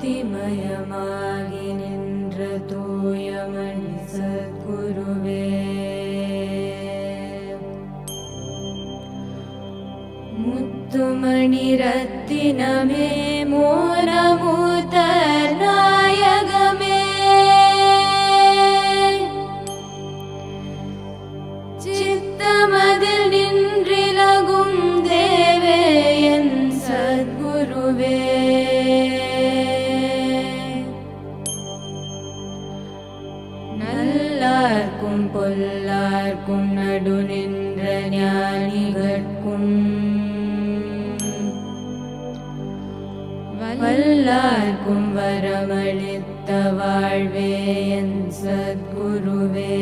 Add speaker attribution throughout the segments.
Speaker 1: ஜோதிமயமாகி நின்ற தூயமணி சத்குருவே, முத்துமணி ரத்தினமே மோனமூத்த நாயகமே, சித்தமதில் நின்றிலகும் தேவே என் சத்குருவே, நல்லார்க்கும் பொல்லார்க்கும் நடு நின்ற ஞானிகட்கும் வல்லார்க்கும் வரமளித்த வாழ்வே என் சத்குருவே,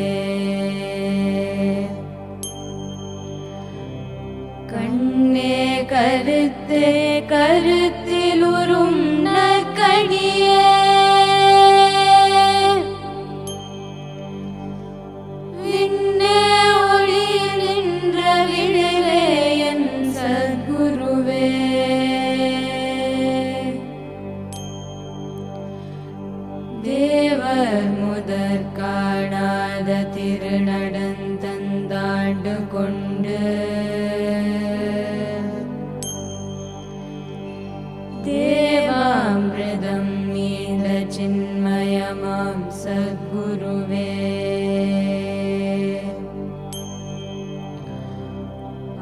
Speaker 1: கண்ணே கருத்தே கருத்திலுறும் நற்கணியே, விண்ணே ஒளி நின்ற விழிலே என் சத்குருவே, தேவர் முதற் காணாத திருநடந்தந்தாண்டு கொண்டு தேவாமிர்தம் நீந்த சின்மயமாம் சத்குருவே,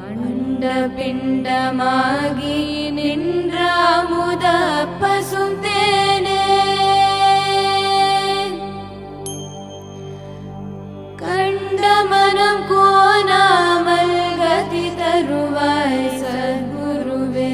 Speaker 1: அண்ட பிண்டமாகி நின்ற அமுத பசும் தேனே, கண்ட மனம் கோணாமல் கதி தருவாய் சத்குருவே,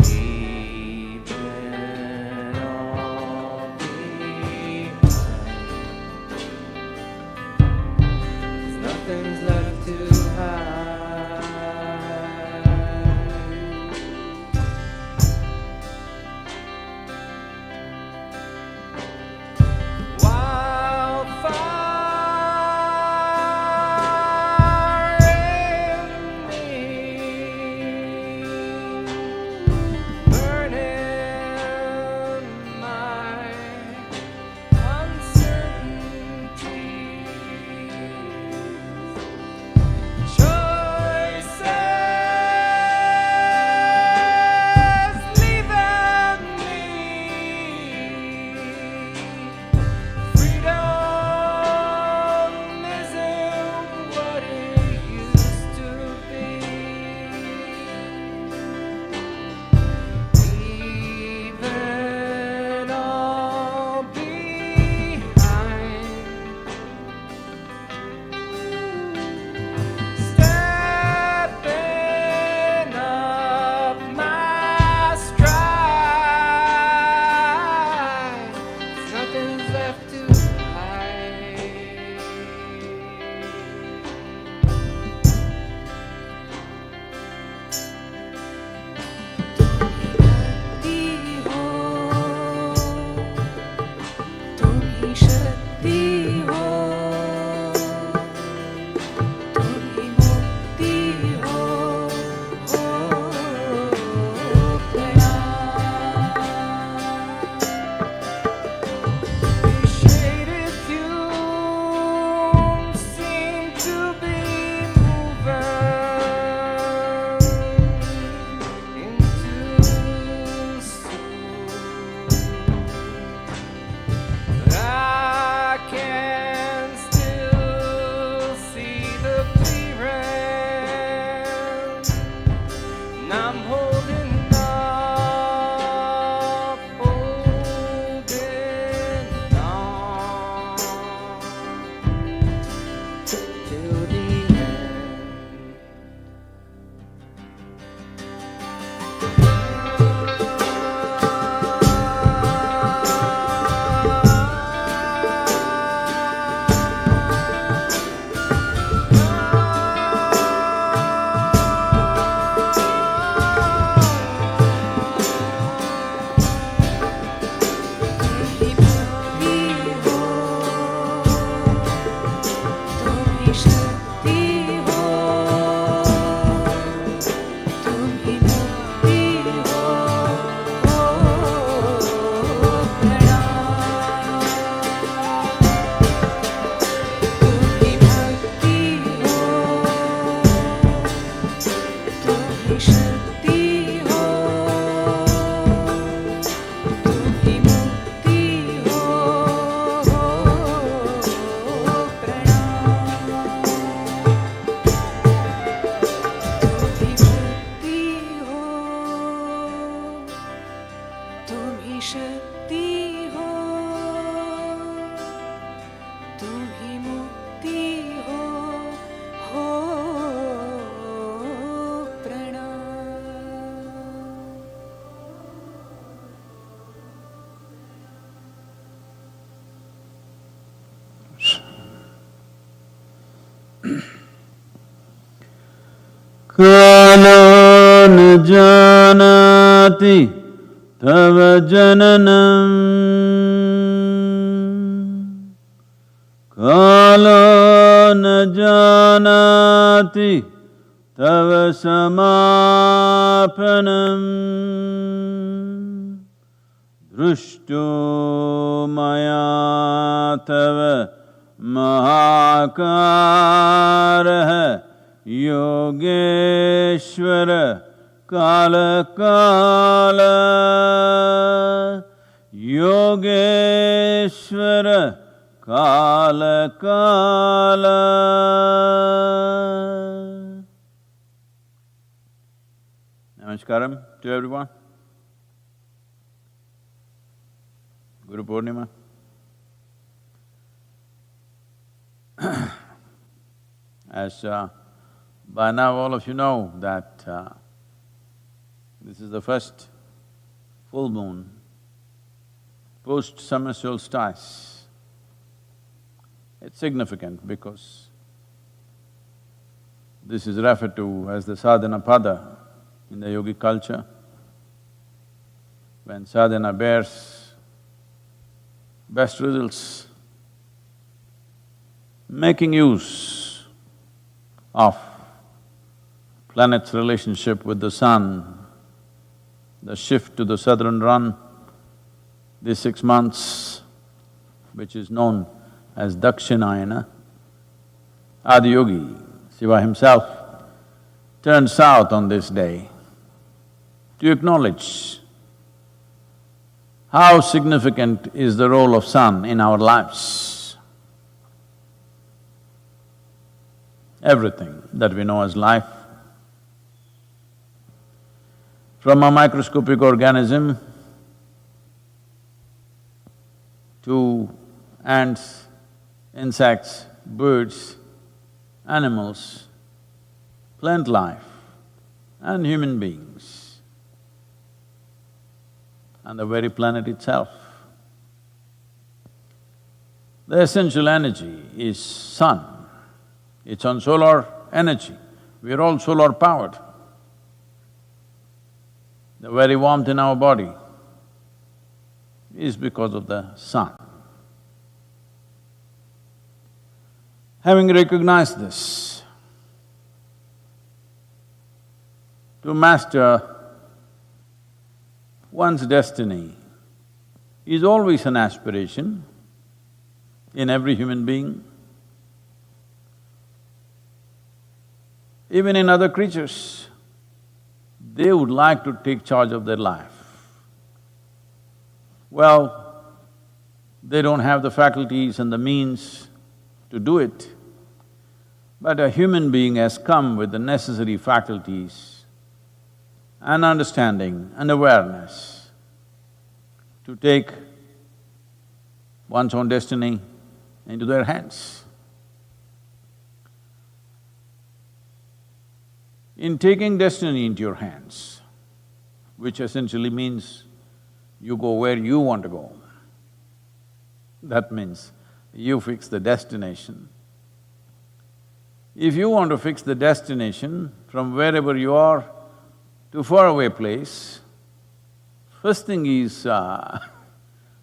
Speaker 2: We I'm holding up, holding on till the end.
Speaker 3: कालो न जानाति तव जननम् कालो न जानाति तव समापनम् दृष्टो मया तव महाकारः योगेश्वर काल काल योगेश्वर काल काल. Namaskaram to everyone. Guru Poornima. As by now all of you know that this is the first full moon post-summer solstice. It's significant because this is referred to as the sadhana pada in the yogic culture. When sadhana bears best results, making use of planet's relationship with the sun, the shift to the southern run, these 6 months, which is known as Dakshinayana, Adiyogi, Shiva himself, turned south on this day to acknowledge how significant is the role of sun in our lives. Everything that we know as life, from a microscopic organism to ants, insects, birds, animals, plant life and human beings, and the very planet itself. The essential energy is sun. It's on solar energy. We're all solar powered. The very warmth in our body is because of the sun. Having recognized this, to master one's destiny is always an aspiration in every human being, even in other creatures. They would like to take charge of their life. Well, they don't have the faculties and the means to do it, but a human being has come with the necessary faculties and understanding and awareness to take one's own destiny into their hands. In taking destiny into your hands, which essentially means you go where you want to go, that means you fix the destination. If you want to fix the destination from wherever you are to faraway place, first thing is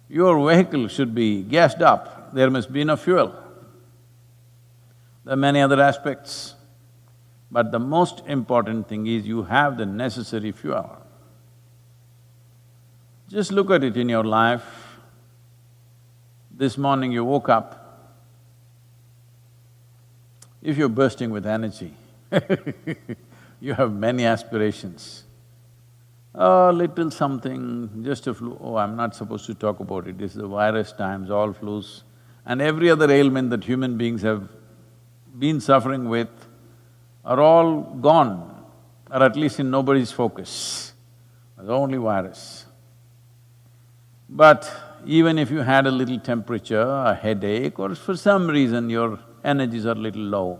Speaker 3: your vehicle should be gassed up, there must be enough fuel. There are many other aspects, but the most important thing is you have the necessary fuel. Just look at it in your life. This morning you woke up, if you're bursting with energy, you have many aspirations. A little something, just a flu, oh, I'm not supposed to talk about it, this is the virus times, all flus, and every other ailment that human beings have been suffering with are all gone, or at least in nobody's focus. There's only virus. But even if you had a little temperature, a headache, or for some reason your energies are little low,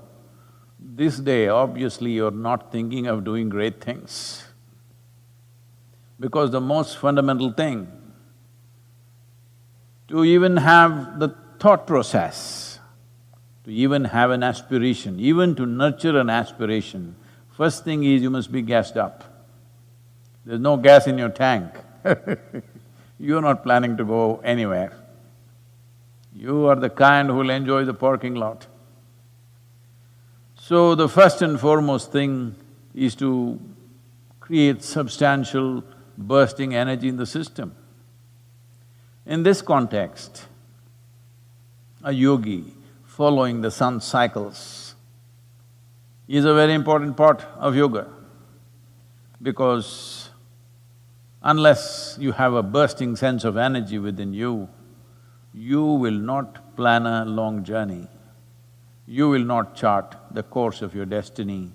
Speaker 3: this day obviously you're not thinking of doing great things. Because the most fundamental thing, to even have the thought process, to even have an aspiration, even to nurture an aspiration, first thing is you must be gassed up. There's no gas in your tank you're not planning to go anywhere. You are the kind who will enjoy the parking lot. So the first and foremost thing is to create substantial bursting energy in the system. In this context, a yogi following the sun cycles is a very important part of yoga, because unless you have a bursting sense of energy within you, you will not plan a long journey. You will not chart the course of your destiny.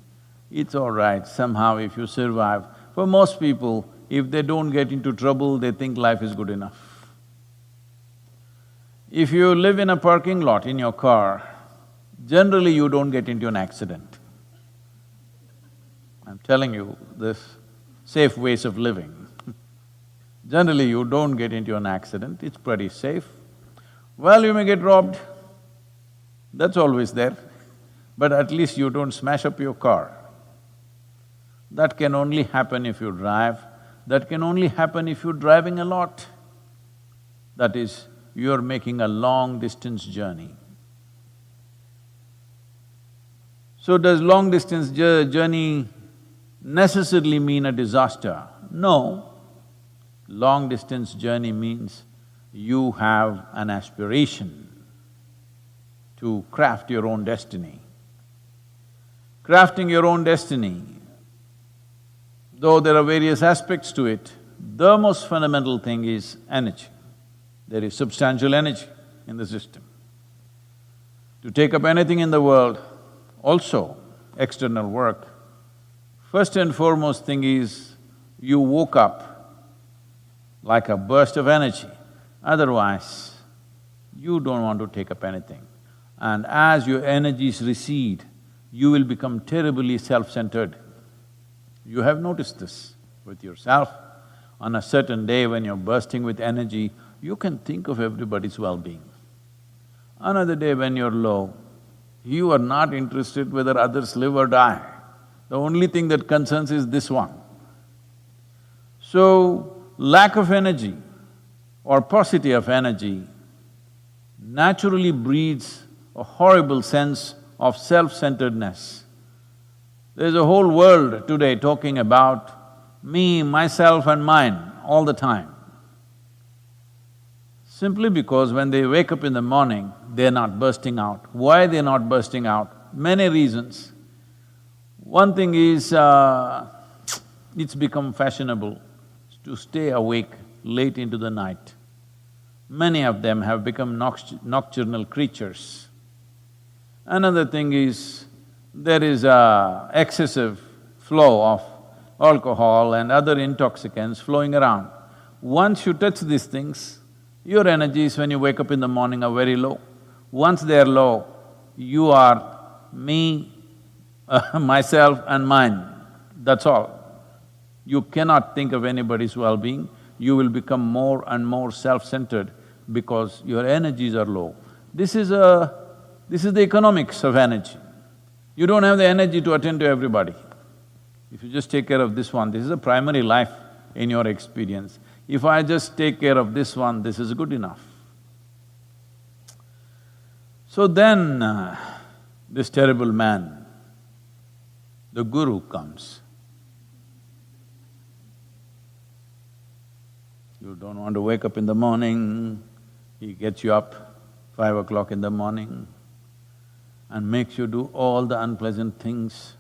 Speaker 3: It's all right, somehow if you survive. For most people, if they don't get into trouble, they think life is good enough. If you live in a parking lot in your car, generally you don't get into an accident. I'm telling you this, safe ways of living. Generally you don't get into an accident, it's pretty safe. Well, you may get robbed, that's always there, but at least you don't smash up your car. That can only happen if you drive, that can only happen if you're driving a lot. That is, you're making a long-distance journey. So does long-distance journey necessarily mean a disaster? No. Long-distance journey means you have an aspiration to craft your own destiny. Crafting your own destiny, though there are various aspects to it, the most fundamental thing is energy. There is substantial energy in the system. To take up anything in the world, also external work, first and foremost thing is you woke up like a burst of energy, otherwise you don't want to take up anything. And as your energies recede, you will become terribly self-centered. You have noticed this with yourself. On a certain day when you're bursting with energy, you can think of everybody's well-being. Another day when you're low, you are not interested whether others live or die. The only thing that concerns is this one. So, lack of energy or paucity of energy naturally breeds a horrible sense of self-centeredness. There's a whole world today talking about me, myself and mine all the time. Simply because when they wake up in the morning, they're not bursting out. Why they're not bursting out? Many reasons. One thing is, it's become fashionable to stay awake late into the night. Many of them have become nocturnal creatures. Another thing is, there is a excessive flow alcohol and other intoxicants flowing around. Once you touch these things, your energies when you wake up in the morning are very low. Once they're low, you are me, myself and mine, that's all. You cannot think of anybody's well-being, you will become more and more self-centered because your energies are low. This is the economics of energy. You don't have the energy to attend to everybody. If you just take care of this one, this is a primary life in your experience. If I just take care of this one, this is good enough. So then, this terrible man, the guru comes. You don't want to wake up in the morning, he gets you up 5 o'clock in the morning and makes you do all the unpleasant things,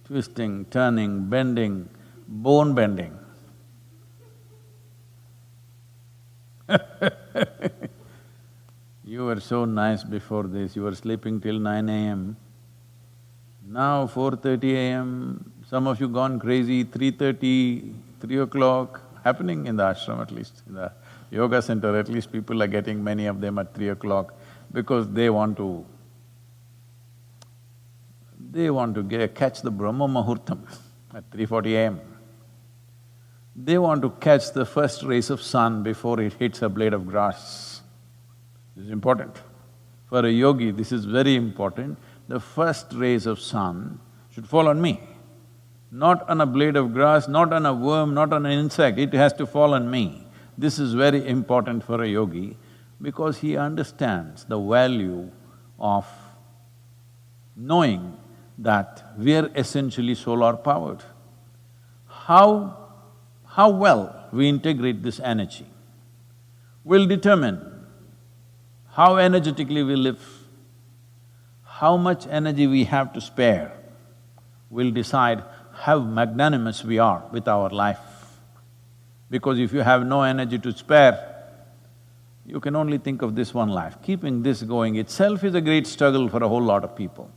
Speaker 3: twisting, turning, bending, bone bending. You were so nice before this, you were sleeping till 9 a.m. Now 4:30 a.m., some of you gone crazy, 3:30, 3 o'clock, happening in the ashram at least. In the yoga center, at least people are getting, many of them at 3 o'clock, because they want to catch the Brahma Muhurtam at 3:40 a.m. They want to catch the first rays of sun before it hits a blade of grass. This is important. For a yogi, this is very important. The first rays of sun should fall on me. Not on a blade of grass, not on a worm, not on an insect, it has to fall on me. This is very important for a yogi because he understands the value of knowing that we are essentially solar-powered. How well we integrate this energy will determine how energetically we live. How much energy we have to spare will decide how magnanimous we are with our life. Because if you have no energy to spare, you can only think of this one life. Keeping this going itself is a great struggle for a whole lot of people.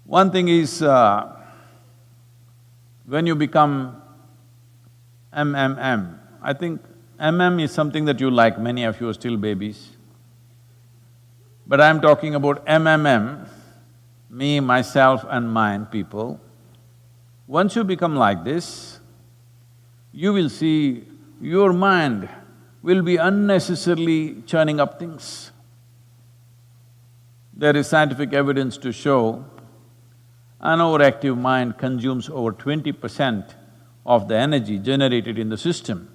Speaker 3: One thing is, when you become MMM, I think MM is something that you like, many of you are still babies. But I'm talking about MMM, me, myself and mine people. Once you become like this, you will see your mind will be unnecessarily churning up things. There is scientific evidence to show an overactive mind consumes over 20% of the energy generated in the system.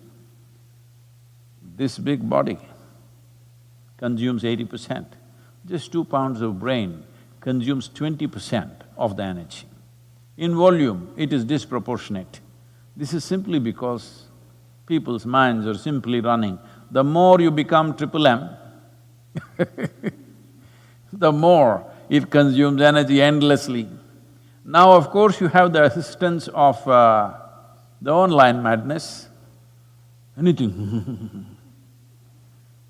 Speaker 3: This big body consumes 80%. Just 2 pounds of brain consumes 20% of the energy. In volume, it is disproportionate. This is simply because people's minds are simply running. The more you become triple M, the more it consumes energy endlessly. Now, of course, you have the assistance of the online madness, anything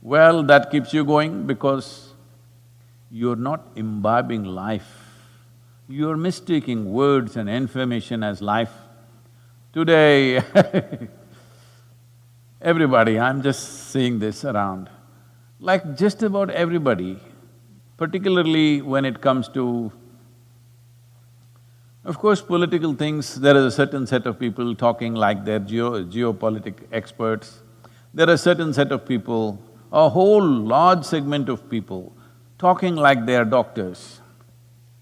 Speaker 3: well, that keeps you going because you're not imbibing life. You're mistaking words and information as life. Today, everybody, I'm just seeing this around, like just about everybody, particularly when it comes to, of course, political things, there is a certain set of people talking like they're geopolitical experts. There are a certain set of people, a whole large segment of people talking like they're doctors.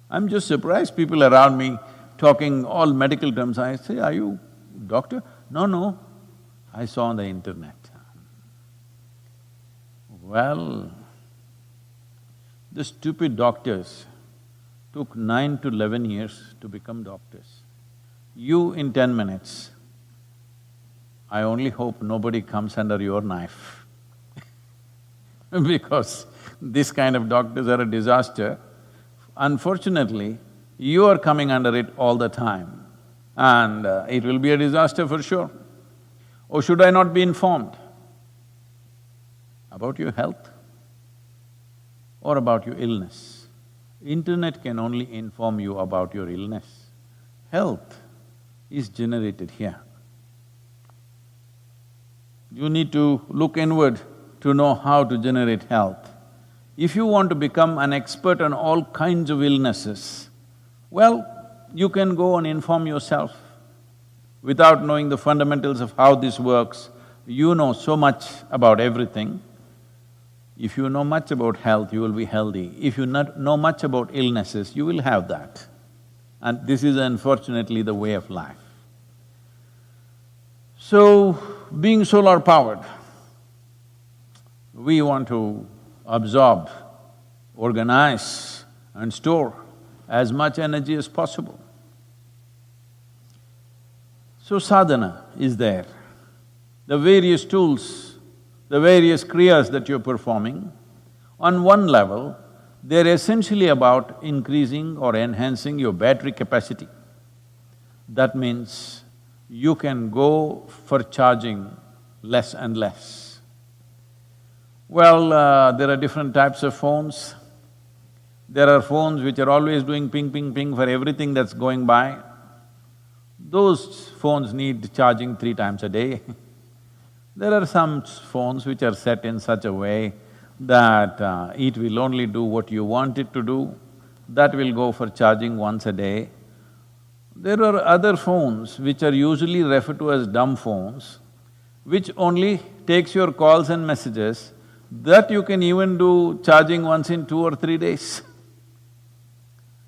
Speaker 3: I'm just surprised people around me talking all medical terms. I say, are you doctor? No, I saw on the internet. Well, the stupid doctors took 9 to 11 years to become doctors. You in 10 minutes, I only hope nobody comes under your knife because this kind of doctors are a disaster. Unfortunately, you are coming under it all the time and it will be a disaster for sure. Or should I not be informed about your health or about your illness? Internet can only inform you about your illness. Health is generated here. You need to look inward to know how to generate health. If you want to become an expert on all kinds of illnesses, well, you can go and inform yourself. Without knowing the fundamentals of how this works, you know so much about everything. If you know much about health, you will be healthy. If you not know much about illnesses, you will have that. And this is unfortunately the way of life. So, being solar powered, we want to absorb, organize and store as much energy as possible. So sadhana is there. The various tools, the various kriyas that you're performing, on one level, they're essentially about increasing or enhancing your battery capacity. That means you can go for charging less and less. Well, there are different types of phones. There are phones which are always doing ping, ping, ping for everything that's going by. Those phones need charging 3 times a day. There are some phones which are set in such a way that it will only do what you want it to do, that will go for charging once a day. There are other phones which are usually referred to as dumb phones, which only takes your calls and messages, that you can even do charging once in 2 or 3 days.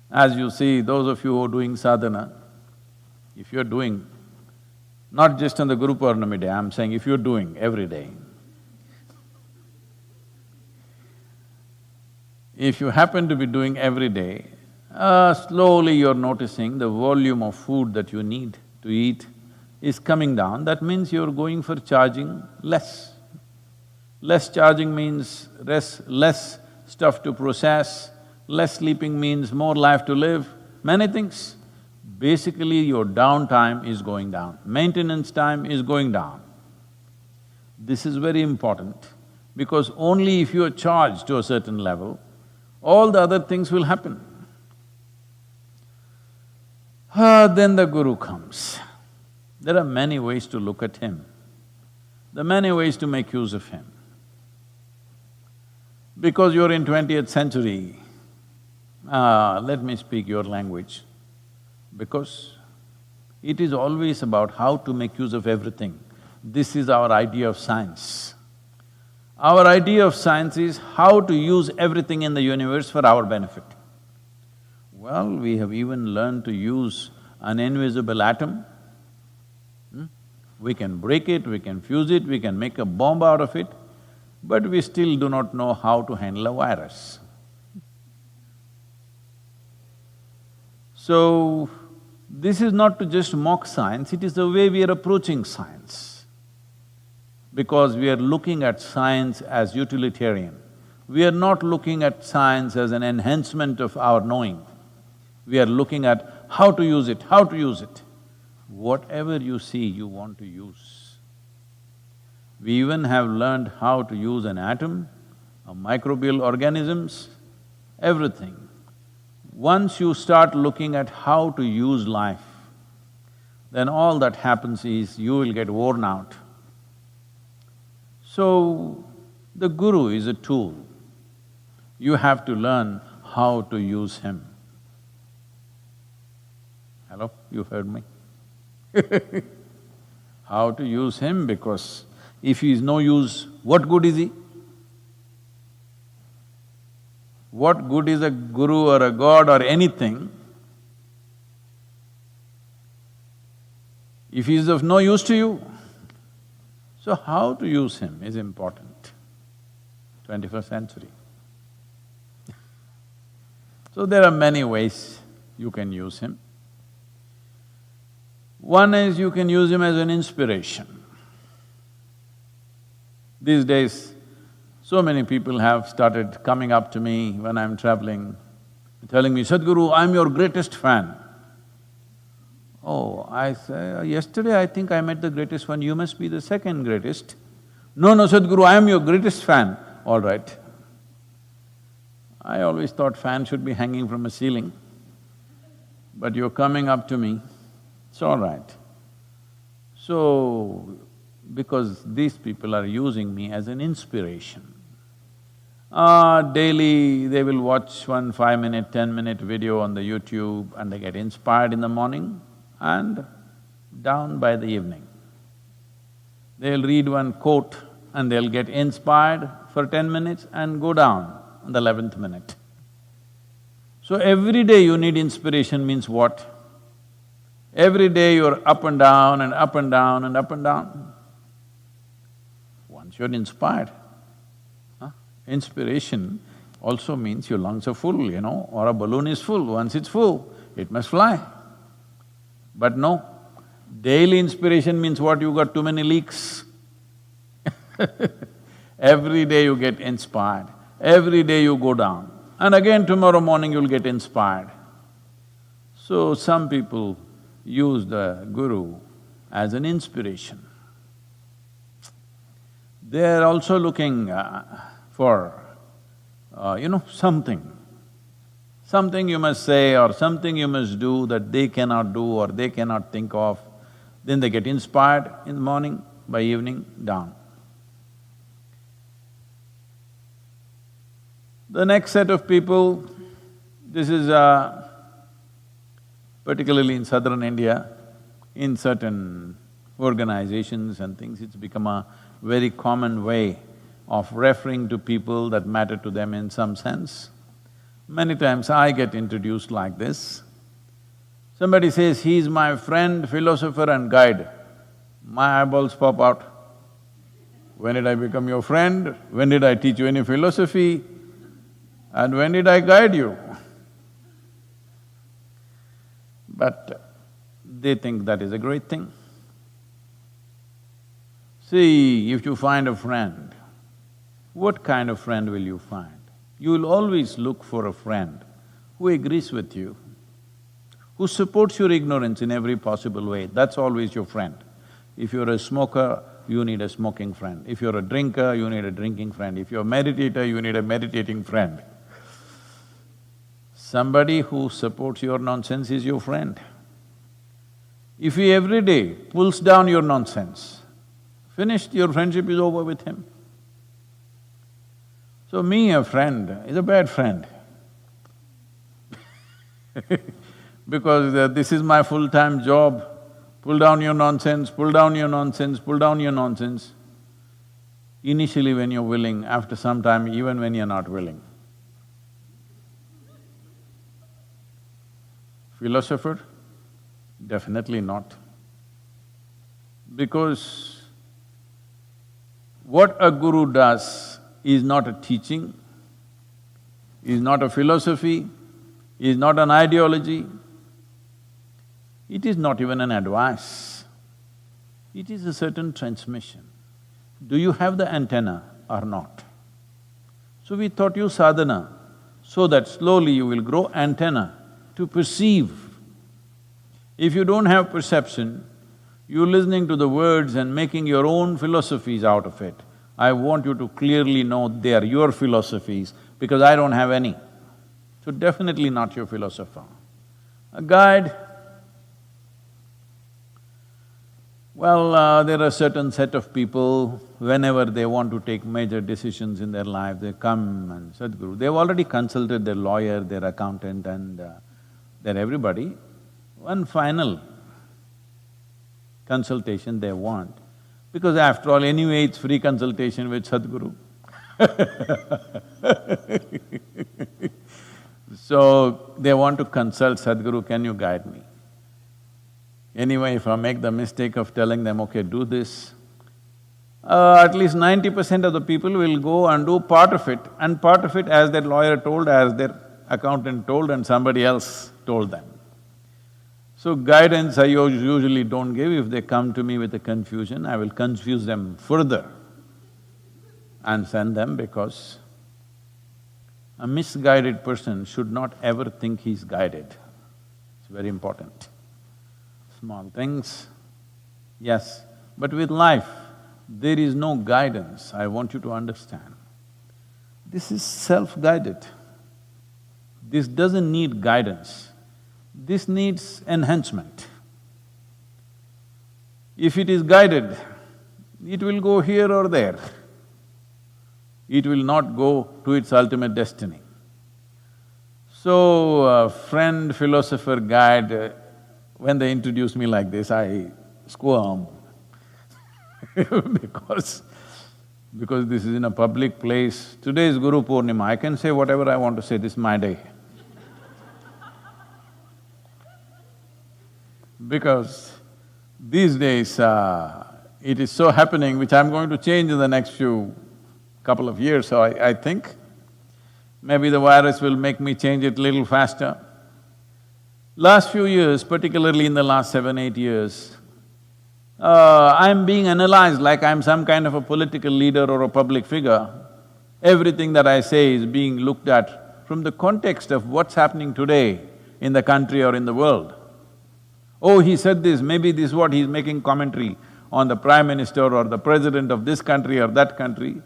Speaker 3: As you see, those of you who are doing sadhana, if you're doing, not just on the Guru Poornima day, I'm saying if you're doing every day, if you happen to be doing every day, slowly you're noticing the volume of food that you need to eat is coming down. That means you're going for charging less. Less charging means less stuff to process, less sleeping means more life to live, many things. Basically, your downtime is going down, maintenance time is going down. This is very important because only if you are charged to a certain level, all the other things will happen. Then the Guru comes. There are many ways to look at him. There are many ways to make use of him. Because you're in 20th century, let me speak your language. Because it is always about how to make use of everything. This is our idea of science. Our idea of science is how to use everything in the universe for our benefit. Well, we have even learned to use an invisible atom. We can break it, we can fuse it, we can make a bomb out of it, but we still do not know how to handle a virus. So, this is not to just mock science, it is the way we are approaching science. Because we are looking at science as utilitarian. We are not looking at science as an enhancement of our knowing. We are looking at how to use it, how to use it. Whatever you see, you want to use. We even have learned how to use an atom, microbial organisms, everything. Once you start looking at how to use life, then all that happens is you will get worn out. So, the Guru is a tool. You have to learn how to use him. Hello, you heard me? How to use him, because if he is no use, what good is he? What good is a guru or a god or anything if he is of no use to you? So how to use him is important, 21st century. So there are many ways you can use him. One is you can use him as an inspiration. These days, so many people have started coming up to me when I'm traveling, telling me, Sadhguru, I'm your greatest fan. Oh, I say, yesterday I think I met the greatest one, you must be the second greatest. No, no, Sadhguru, I am your greatest fan. All right. I always thought fan should be hanging from a ceiling. but you're coming up to me, it's all right. So, because these people are using me as an inspiration. Daily they will watch one 5-minute, 10-minute video on the YouTube and they get inspired in the morning and down by the evening. They'll read one quote and they'll get inspired for 10 minutes and go down on the 11th minute. So every day you need inspiration means what? Every day you're up and down and up and down and up and down. Once you're inspired, inspiration also means your lungs are full, or a balloon is full. Once it's full, it must fly. But no, daily inspiration means what? You got too many leaks. Every day you get inspired, every day you go down, and again tomorrow morning you'll get inspired. So some people use the Guru as an inspiration. They're also looking for, something you must say or something you must do that they cannot do or they cannot think of. Then they get inspired in the morning, by evening, down. The next set of people, this is particularly in southern India, in certain organizations and things, it's become a very common way of referring to people that matter to them in some sense. Many times I get introduced like this. Somebody says, he's my friend, philosopher and guide. My eyeballs pop out. When did I become your friend? When did I teach you any philosophy? And when did I guide you? But they think that is a great thing. See, if you find a friend, what kind of friend will you find? You will always look for a friend who agrees with you, who supports your ignorance in every possible way, that's always your friend. If you're a smoker, you need a smoking friend. If you're a drinker, you need a drinking friend. If you're a meditator, you need a meditating friend. Somebody who supports your nonsense is your friend. If he every day pulls down your nonsense, finished, your friendship is over with him. So me, a friend, is a bad friend because this is my full-time job, pull down your nonsense, pull down your nonsense, pull down your nonsense. Initially when you're willing, after some time even when you're not willing. Philosopher? Definitely not. Because what a guru does is not a teaching, is not a philosophy, is not an ideology, it is not even an advice. It is a certain transmission. Do you have the antenna or not? So we taught you sadhana, so that slowly you will grow antenna to perceive. If you don't have perception, you're listening to the words and making your own philosophies out of it. I want you to clearly know they are your philosophies because I don't have any. So definitely not your philosopher. A guide, well, there are a certain set of people, whenever they want to take major decisions in their life, they come and Sadhguru, they've already consulted their lawyer, their accountant and their everybody. One final consultation they want, because after all, anyway it's free consultation with Sadhguru. So, they want to consult Sadhguru, can you guide me? Anyway, if I make the mistake of telling them, okay, do this, at least 90% of the people will go and do part of it, and part of it as their lawyer told, as their accountant told and somebody else told them. So guidance I usually don't give. If they come to me with a confusion, I will confuse them further and send them, because a misguided person should not ever think he's guided. It's very important. Small things, yes, but with life, there is no guidance, I want you to understand. This is self-guided. This doesn't need guidance. This needs enhancement. If it is guided, it will go here or there. It will not go to its ultimate destiny. So, friend, philosopher, guide, when they introduce me like this, I squirm because this is in a public place. Today is Guru Poornima, I can say whatever I want to say, this is my day. Because these days, it is so happening, which I'm going to change in the next couple of years, so I think maybe the virus will make me change it little faster. Last few years, particularly in the last 7, 8 years, I'm being analyzed like I'm some kind of a political leader or a public figure. Everything that I say is being looked at from the context of what's happening today in the country or in the world. Oh, he said this, maybe this is what he's making commentary on the Prime Minister or the President of this country or that country.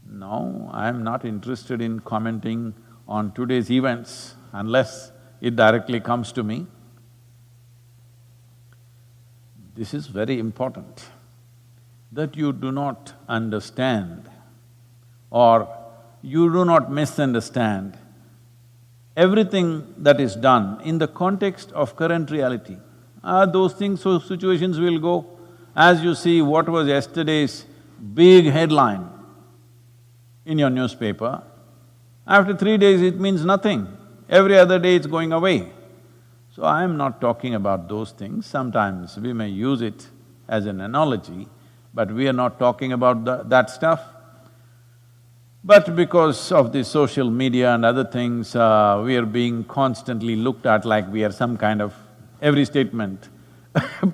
Speaker 3: No, I'm not interested in commenting on today's events unless it directly comes to me. This is very important, that you do not understand or you do not misunderstand everything that is done in the context of current reality. Those things, so situations will go. As you see, what was yesterday's big headline in your newspaper, after 3 days it means nothing. Every other day it's going away. So I am not talking about those things. Sometimes we may use it as an analogy, but we are not talking about that stuff. But because of the social media and other things, we are being constantly looked at like we are some kind of… every statement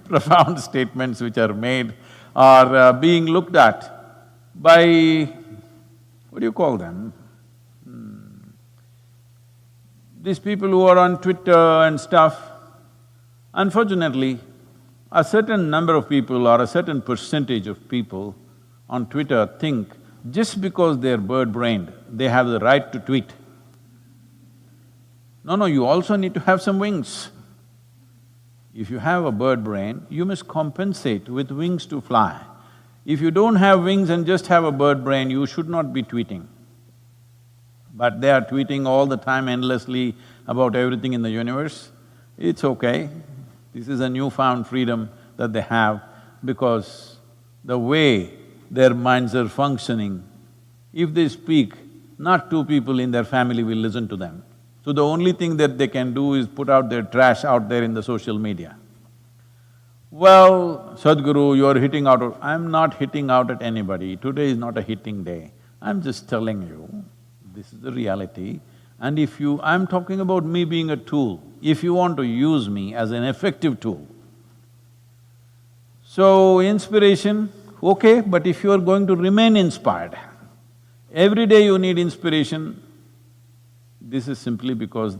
Speaker 3: profound statements which are made are being looked at by… what do you call them? These people who are on Twitter and stuff. Unfortunately, a certain number of people or a certain percentage of people on Twitter think just because they're bird-brained, they have the right to tweet. No, you also need to have some wings. If you have a bird brain, you must compensate with wings to fly. If you don't have wings and just have a bird brain, you should not be tweeting. But they are tweeting all the time endlessly about everything in the universe. It's okay. This is a newfound freedom that they have because the way their minds are functioning, if they speak, not 2 people in their family will listen to them. So the only thing that they can do is put out their trash out there in the social media. Well, Sadhguru, you're hitting out… I'm not hitting out at anybody. Today is not a hitting day. I'm just telling you, this is the reality. And if you… I'm talking about me being a tool. If you want to use me as an effective tool. So, inspiration, okay, but if you are going to remain inspired, every day you need inspiration, this is simply because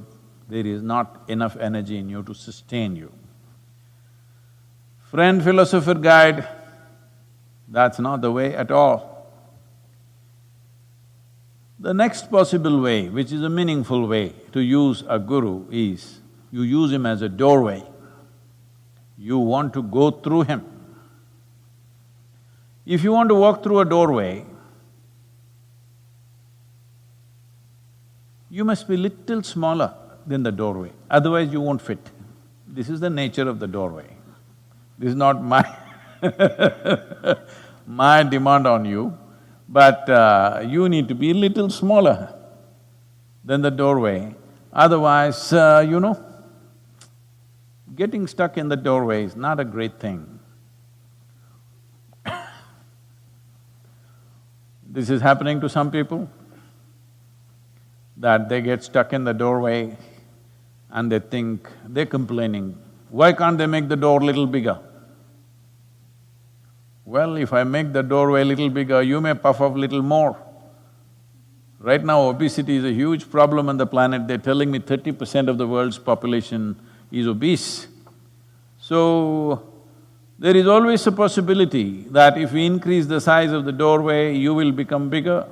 Speaker 3: there is not enough energy in you to sustain you. Friend, philosopher, guide, that's not the way at all. The next possible way, which is a meaningful way to use a guru is, you use him as a doorway. You want to go through him. If you want to walk through a doorway, you must be little smaller than the doorway, otherwise you won't fit. This is the nature of the doorway. This is not my my demand on you, but you need to be a little smaller than the doorway. Otherwise, getting stuck in the doorway is not a great thing. This is happening to some people, that they get stuck in the doorway and they think… they're complaining, why can't they make the door little bigger? Well, if I make the doorway a little bigger, you may puff up little more. Right now, obesity is a huge problem on the planet. They're telling me 30% of the world's population is obese. So, there is always a possibility that if we increase the size of the doorway, you will become bigger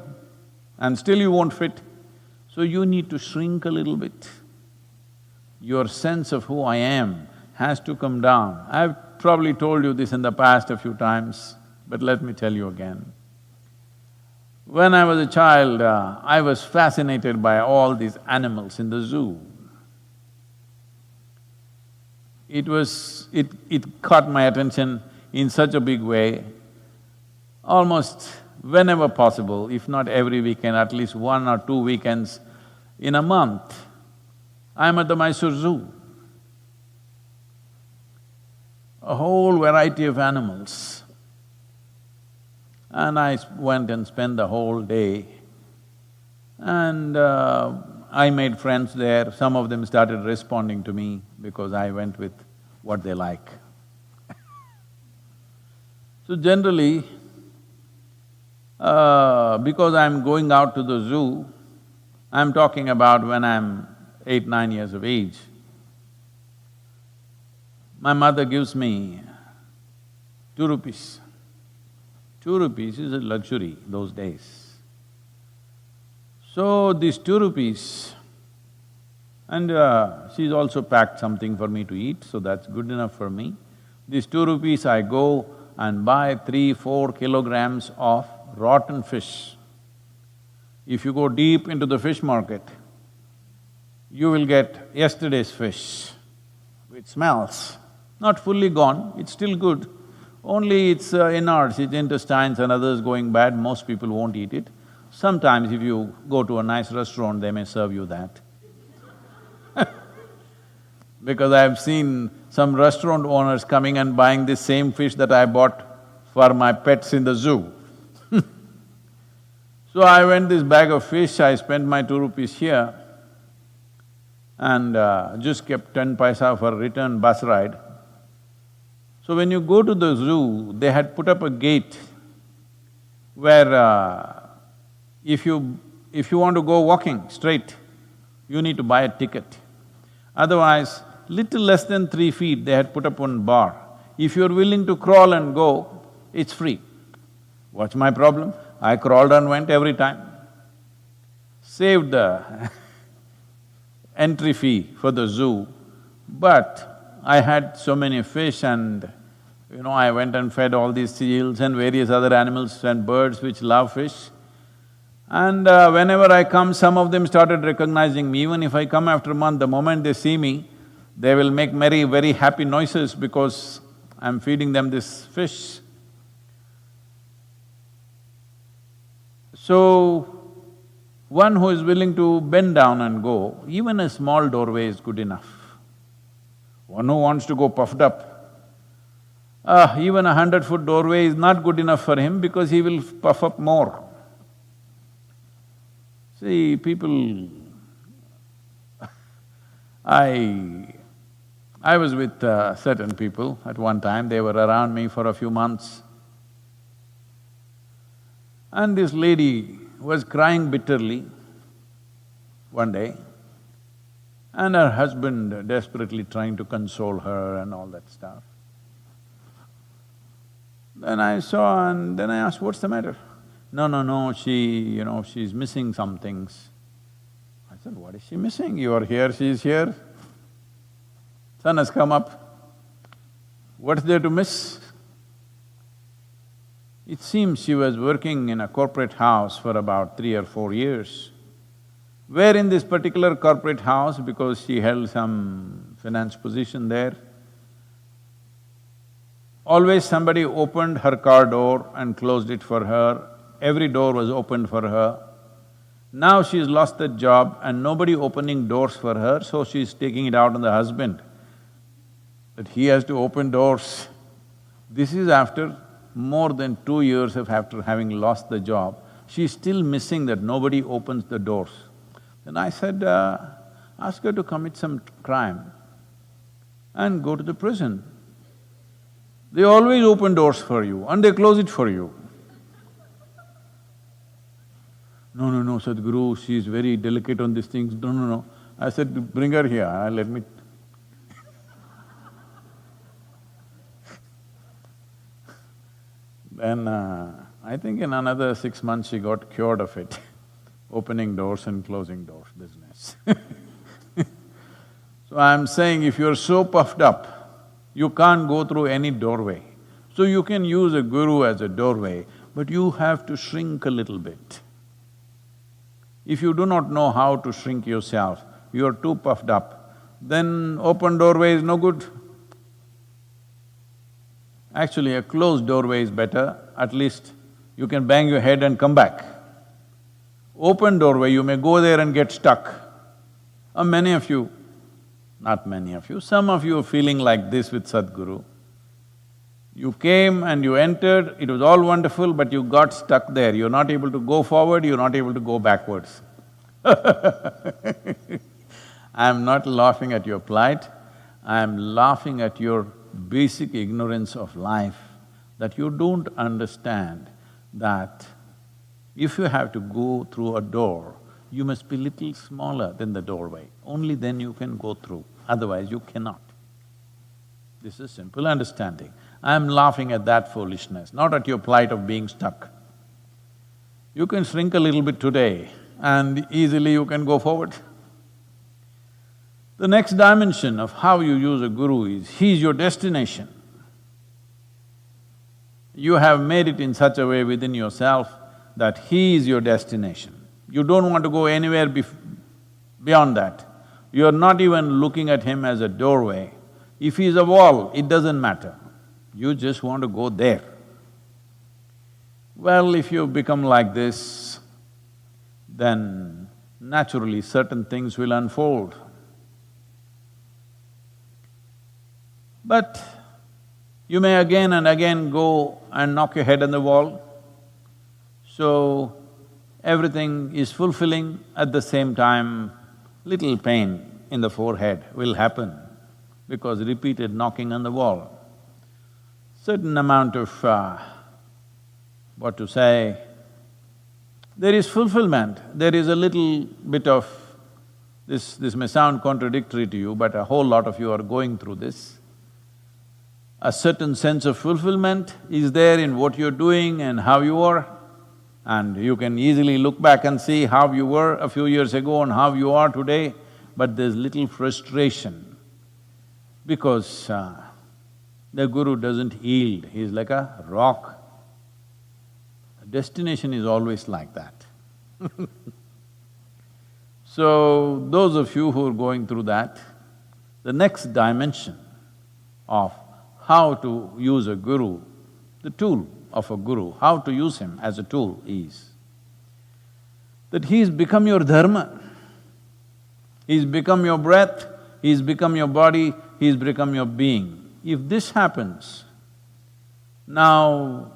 Speaker 3: and still you won't fit. So you need to shrink a little bit. your sense of who I am has to come down. I've probably told you this in the past a few times, but let me tell you again. When I was a child, I was fascinated by all these animals in the zoo. It caught my attention in such a big way. Almost whenever possible, if not every weekend, at least 1 or 2 weekends in a month, I'm at the Mysore Zoo. A whole variety of animals. And I went and spent the whole day. And I made friends there. Some of them started responding to me because I went with what they like. So generally, because I'm going out to the zoo, I'm talking about when I'm 8, 9 years of age. My mother gives me 2 rupees. 2 rupees is a luxury those days. So these 2 rupees, and she's also packed something for me to eat, so that's good enough for me. These 2 rupees I go and buy 3-4 kilograms of rotten fish. If you go deep into the fish market, you will get yesterday's fish. It smells, not fully gone, it's still good. Only its innards, its intestines and others going bad, most people won't eat it. Sometimes if you go to a nice restaurant, they may serve you that. Because I've seen some restaurant owners coming and buying this same fish that I bought for my pets in the zoo. So I went this bag of fish, I spent my 2 rupees here and just kept 10 paisa for return bus ride. So when you go to the zoo, they had put up a gate where if you want to go walking straight, you need to buy a ticket. Otherwise, little less than 3 feet, they had put up one bar. If you're willing to crawl and go, it's free. What's my problem? I crawled and went every time. Saved the entry fee for the zoo, but I had so many fish and I went and fed all these seals and various other animals and birds which love fish. And whenever I come, some of them started recognizing me. Even if I come after a month, the moment they see me, they will make very happy noises because I'm feeding them this fish. So, one who is willing to bend down and go, even a small doorway is good enough. One who wants to go puffed up, even 100-foot doorway is not good enough for him because he will puff up more. See, people… I was with certain people at one time, they were around me for a few months. And this lady was crying bitterly one day, and her husband desperately trying to console her and all that stuff. Then I saw and then I asked, what's the matter? No, she's missing some things. I said, what is she missing? You are here, she is here. Sun has come up. What's there to miss? It seems she was working in a corporate house for about 3 or 4 years, where in this particular corporate house, because she held some finance position there, always somebody opened her car door and closed it for her, every door was opened for her. Now she's lost that job and nobody opening doors for her, so she's taking it out on the husband, that he has to open doors. This is after more than 2 years of after having lost the job, she's still missing that nobody opens the doors. Then I said, ask her to commit some crime and go to the prison. They always open doors for you and they close it for you. No, Sadhguru, she's very delicate on these things. No. I said, bring her here, let me… Then I think in another 6 months she got cured of it, opening doors and closing doors business. So I'm saying if you're so puffed up, you can't go through any doorway. So you can use a guru as a doorway, but you have to shrink a little bit. If you do not know how to shrink yourself, you're too puffed up, then open doorway is no good. Actually, a closed doorway is better, at least you can bang your head and come back. Open doorway, you may go there and get stuck. Many of you, not many of you, some of you are feeling like this with Sadhguru. You came and you entered, it was all wonderful, but you got stuck there. You're not able to go forward, you're not able to go backwards. I'm not laughing at your plight, I'm laughing at your basic ignorance of life, that you don't understand that if you have to go through a door, you must be little smaller than the doorway. Only then you can go through, otherwise you cannot. This is simple understanding. I'm laughing at that foolishness, not at your plight of being stuck. You can shrink a little bit today and easily you can go forward. The next dimension of how you use a guru is, he's your destination. You have made it in such a way within yourself that he is your destination. You don't want to go anywhere beyond that. You're not even looking at him as a doorway. If he's a wall, it doesn't matter. You just want to go there. Well, if you become like this, then naturally certain things will unfold. But you may again and again go and knock your head on the wall. So, everything is fulfilling, at the same time, little pain in the forehead will happen because repeated knocking on the wall. Certain amount of, there is fulfillment, there is a little bit of… This may sound contradictory to you, but a whole lot of you are going through this. A certain sense of fulfillment is there in what you're doing and how you are, and you can easily look back and see how you were a few years ago and how you are today, but there's little frustration because the guru doesn't yield, he's like a rock. Destination is always like that. So, those of you who are going through that, the next dimension of how to use a guru, the tool of a guru, how to use him as a tool is that he's become your dharma, he's become your breath, he's become your body, he's become your being. If this happens, now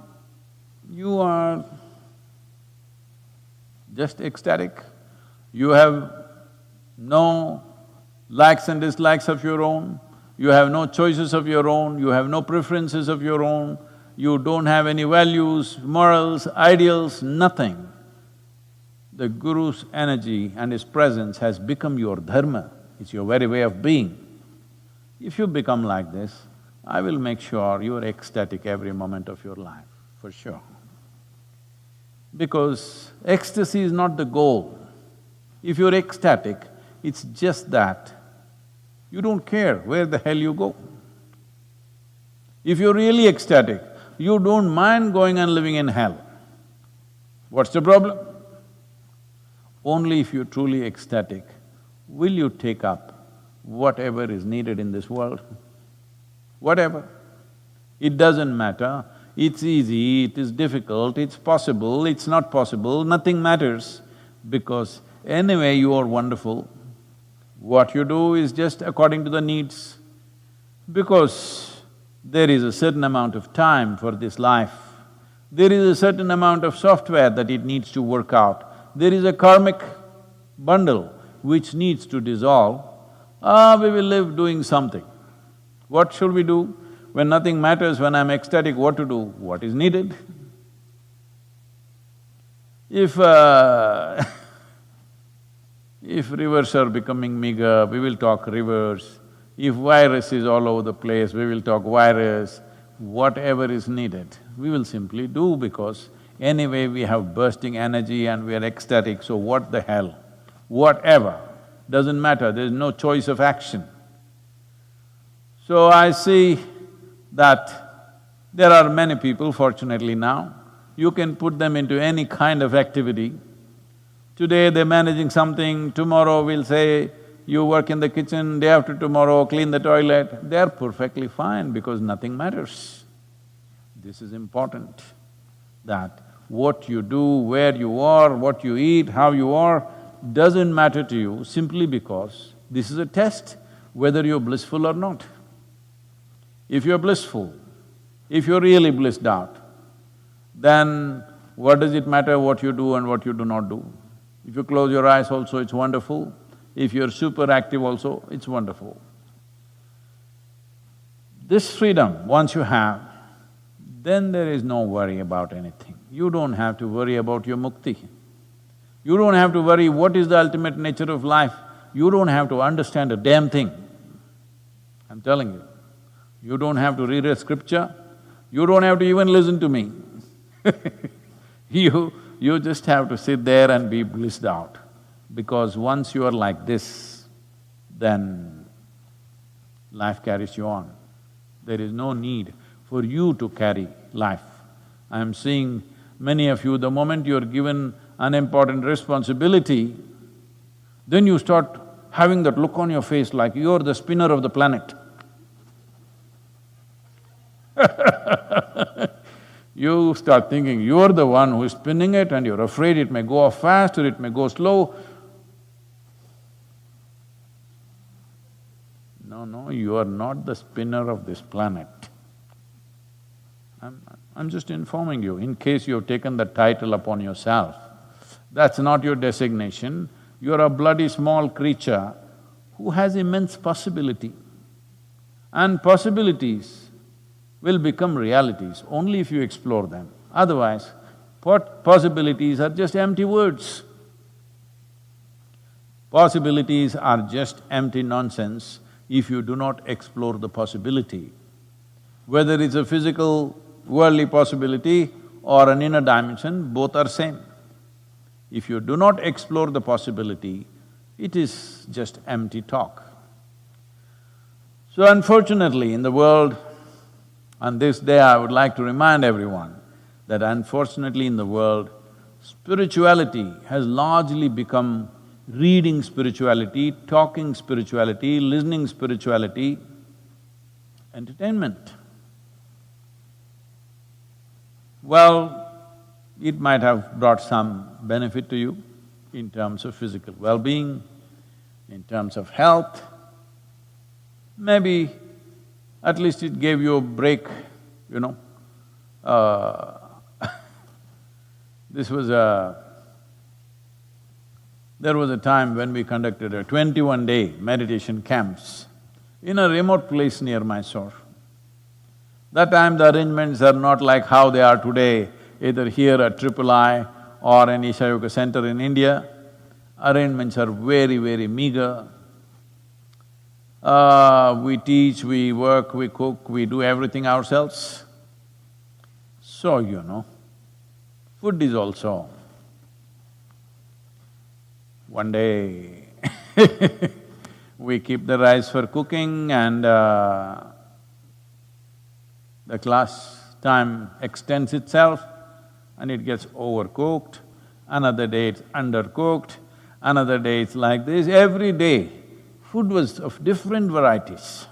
Speaker 3: you are just ecstatic, you have no likes and dislikes of your own, you have no choices of your own, you have no preferences of your own, you don't have any values, morals, ideals, nothing. The Guru's energy and his presence has become your dharma, it's your very way of being. If you become like this, I will make sure you are ecstatic every moment of your life, for sure. Because ecstasy is not the goal. If you're ecstatic, it's just that you don't care where the hell you go. If you're really ecstatic, you don't mind going and living in hell. What's the problem? Only if you're truly ecstatic, will you take up whatever is needed in this world? Whatever. It doesn't matter, it's easy, it is difficult, it's possible, it's not possible, nothing matters, because anyway you are wonderful. What you do is just according to the needs. Because there is a certain amount of time for this life, there is a certain amount of software that it needs to work out, there is a karmic bundle which needs to dissolve, we will live doing something. What should we do? When nothing matters, when I'm ecstatic, what to do? What is needed? If if rivers are becoming meager, we will talk rivers. If virus is all over the place, we will talk virus. Whatever is needed, we will simply do because anyway we have bursting energy and we are ecstatic, so what the hell? Whatever, doesn't matter, there is no choice of action. So I see that there are many people, fortunately now, you can put them into any kind of activity. Today they're managing something, tomorrow we'll say, you work in the kitchen, day after tomorrow clean the toilet. They're perfectly fine because nothing matters. This is important, that what you do, where you are, what you eat, how you are, doesn't matter to you simply because this is a test whether you're blissful or not. If you're blissful, if you're really blissed out, then what does it matter what you do and what you do not do? If you close your eyes also, it's wonderful. If you're super active also, it's wonderful. This freedom, once you have, then there is no worry about anything. You don't have to worry about your mukti. You don't have to worry what is the ultimate nature of life. You don't have to understand a damn thing. I'm telling you. You don't have to read a scripture, you don't have to even listen to me. You just have to sit there and be blissed out. Because once you are like this, then life carries you on. There is no need for you to carry life. I am seeing many of you, the moment you are given an important responsibility, then you start having that look on your face like you're the spinner of the planet. You start thinking you're the one who is spinning it and you're afraid it may go off fast or it may go slow. No, you are not the spinner of this planet. I'm just informing you, in case you have taken that title upon yourself. That's not your designation, you're a bloody small creature who has immense possibility. And possibilities will become realities only if you explore them. Otherwise, possibilities are just empty words. Possibilities are just empty nonsense if you do not explore the possibility. Whether it's a physical, worldly possibility or an inner dimension, both are same. If you do not explore the possibility, it is just empty talk. So unfortunately, in the world, on this day I would like to remind everyone that unfortunately in the world, spirituality has largely become reading spirituality, talking spirituality, listening spirituality, entertainment. Well, it might have brought some benefit to you in terms of physical well-being, in terms of health. Maybe at least it gave you a break, you know. There was a time when we conducted a 21-day meditation camps in a remote place near Mysore. That time the arrangements are not like how they are today, either here at III or an Isha Yoga center in India. Arrangements are very, very meager. We teach, we work, we cook, we do everything ourselves. So, you know, food is also… One day we keep the rice for cooking and the class time extends itself and it gets overcooked. Another day it's undercooked, another day it's like this. Every day food was of different varieties.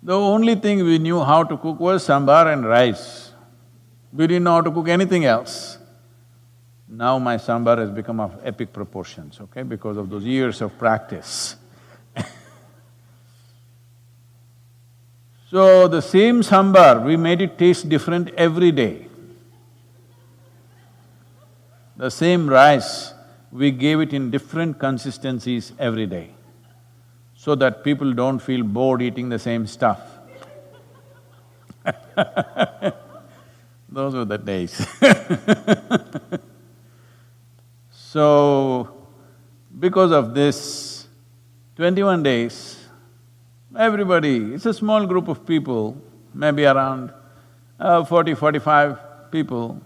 Speaker 3: The only thing we knew how to cook was sambar and rice. We didn't know how to cook anything else. Now my sambar has become of epic proportions, okay, because of those years of practice. So the same sambar, we made it taste different every day. The same rice, we gave it in different consistencies every day, so that people don't feel bored eating the same stuff. Those were the days. So, because of this 21 days, everybody, it's a small group of people, maybe around 40-45 people,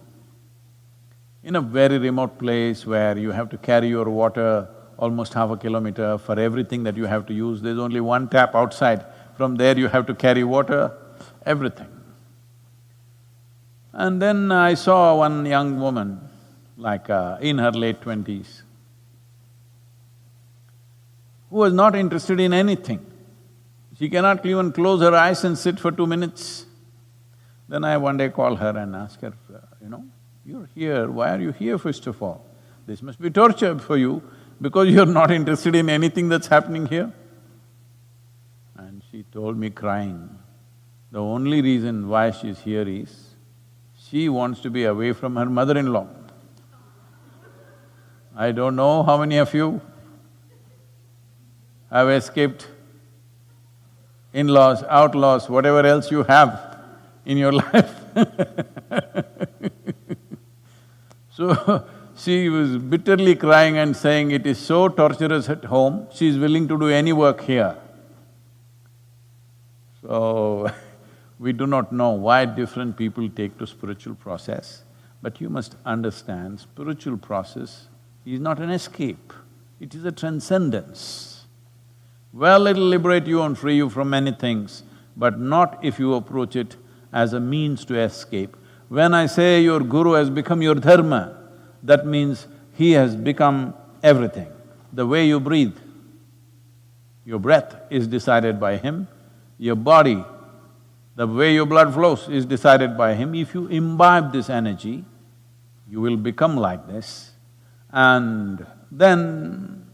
Speaker 3: in a very remote place where you have to carry your water almost half a kilometer for everything that you have to use. There's only one tap outside. From there you have to carry water, everything. And then I saw one young woman, like in her late 20s, who was not interested in anything. She cannot even close her eyes and sit for 2 minutes. Then I one day called her and asked her, you're here, why are you here first of all? This must be torture for you because you're not interested in anything that's happening here. And she told me crying, the only reason why she's here is she wants to be away from her mother-in-law. I don't know how many of you have escaped in-laws, outlaws, whatever else you have in your life. So, she was bitterly crying and saying it is so torturous at home, she is willing to do any work here. So, we do not know why different people take to spiritual process, but you must understand spiritual process is not an escape, it is a transcendence. Well, it'll liberate you and free you from many things, but not if you approach it as a means to escape. When I say your guru has become your dharma, that means he has become everything. The way you breathe, your breath is decided by him, your body, the way your blood flows is decided by him. If you imbibe this energy, you will become like this, and then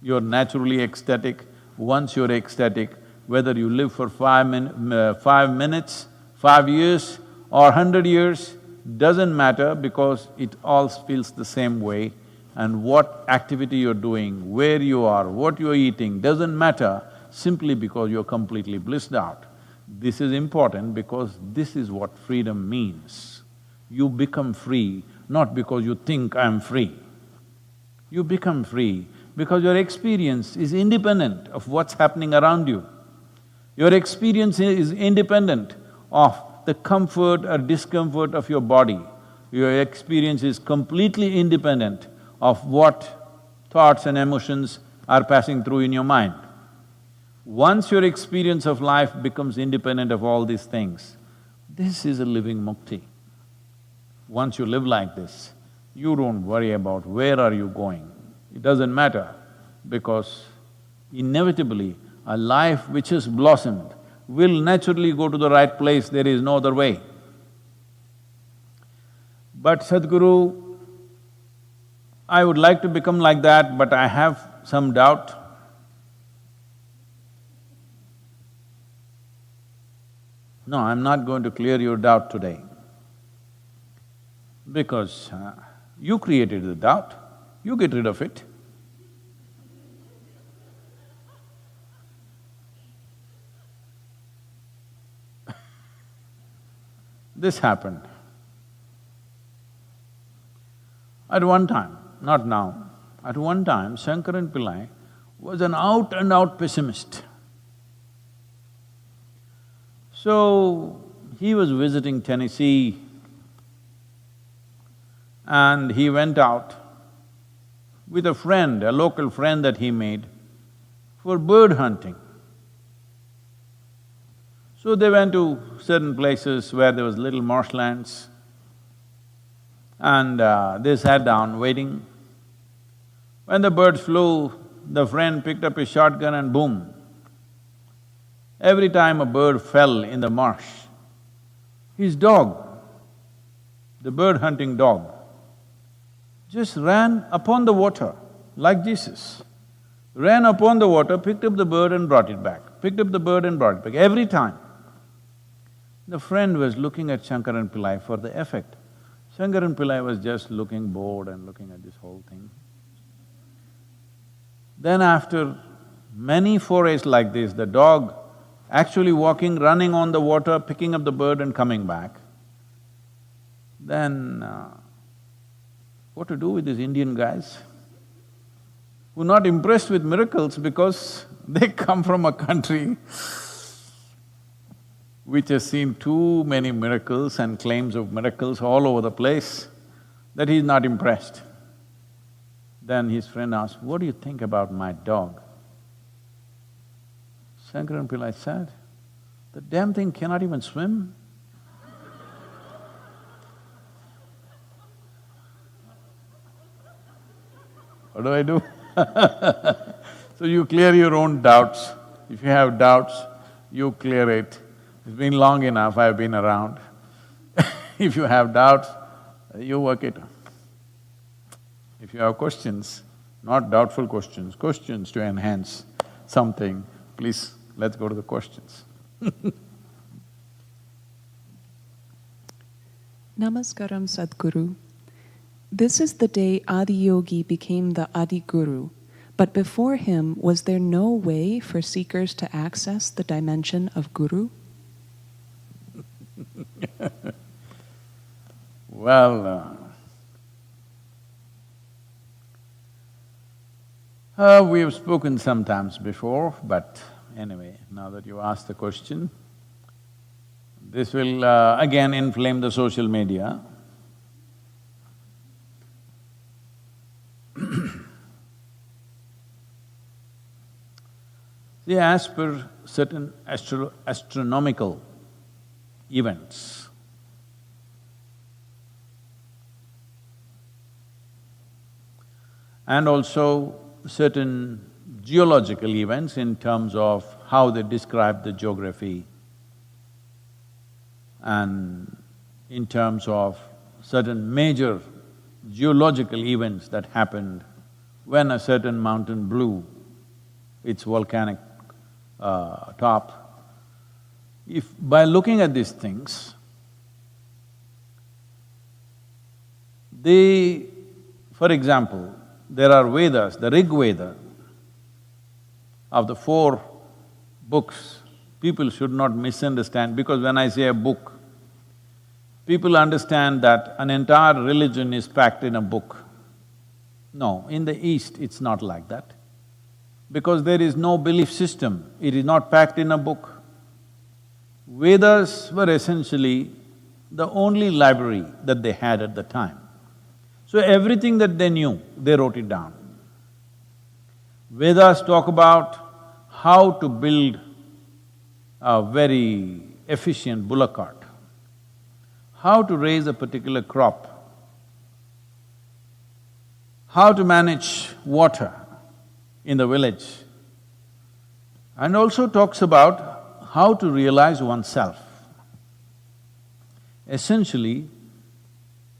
Speaker 3: you're naturally ecstatic. Once you're ecstatic, whether you live for 5 minutes, 5 years or 100 years, doesn't matter because it all feels the same way. And what activity you're doing, where you are, what you're eating, doesn't matter simply because you're completely blissed out. This is important because this is what freedom means. You become free not because you think I'm free. You become free because your experience is independent of what's happening around you. Your experience is independent of the comfort or discomfort of your body. Your experience is completely independent of what thoughts and emotions are passing through in your mind. Once your experience of life becomes independent of all these things, this is a living mukti. Once you live like this, you don't worry about where are you going. It doesn't matter because inevitably a life which has blossomed will naturally go to the right place, there is no other way. But Sadhguru, I would like to become like that, but I have some doubt. No, I'm not going to clear your doubt today because you created the doubt, you get rid of it. This happened. At one time, not now, at one time Shankaran Pillai was an out-and-out pessimist. So, he was visiting Tennessee and he went out with a friend, a local friend that he made, for bird hunting. So they went to certain places where there was little marshlands and they sat down waiting. When the birds flew, the friend picked up his shotgun and boom. Every time a bird fell in the marsh, his dog, the bird hunting dog, just ran upon the water like Jesus. Ran upon the water, picked up the bird and brought it back, picked up the bird and brought it back, every time. The friend was looking at Shankaran Pillai for the effect. Shankaran Pillai was just looking bored and looking at this whole thing. Then after many forays like this, the dog actually walking, running on the water, picking up the bird and coming back. Then what to do with these Indian guys who are not impressed with miracles because they come from a country which has seen too many miracles and claims of miracles all over the place, that he's not impressed. Then his friend asked, "What do you think about my dog?" Shankaran Pillai said, "The damn thing cannot even swim." What do I do? So you clear your own doubts. If you have doubts, you clear it. It's been long enough, I've been around. If you have doubts, you work it. If you have questions, not doubtful questions, questions to enhance something, please, let's go to the questions.
Speaker 4: Namaskaram, Sadhguru. This is the day Adiyogi became the Adi Guru, but before him, was there no way for seekers to access the dimension of Guru?
Speaker 3: Well, we have spoken sometimes before, but anyway, now that you asked the question, this will again inflame the social media. See, as per certain astronomical events, and also certain geological events in terms of how they describe the geography, and in terms of certain major geological events that happened when a certain mountain blew its volcanic top. If by looking at these things, for example, there are Vedas, the Rig Veda, of the 4 books, people should not misunderstand, because when I say a book, people understand that an entire religion is packed in a book. No, in the East it's not like that. Because there is no belief system, it is not packed in a book. Vedas were essentially the only library that they had at the time. So everything that they knew, they wrote it down. Vedas talk about how to build a very efficient bullock cart, how to raise a particular crop, how to manage water in the village, and also talks about how to realize oneself. Essentially,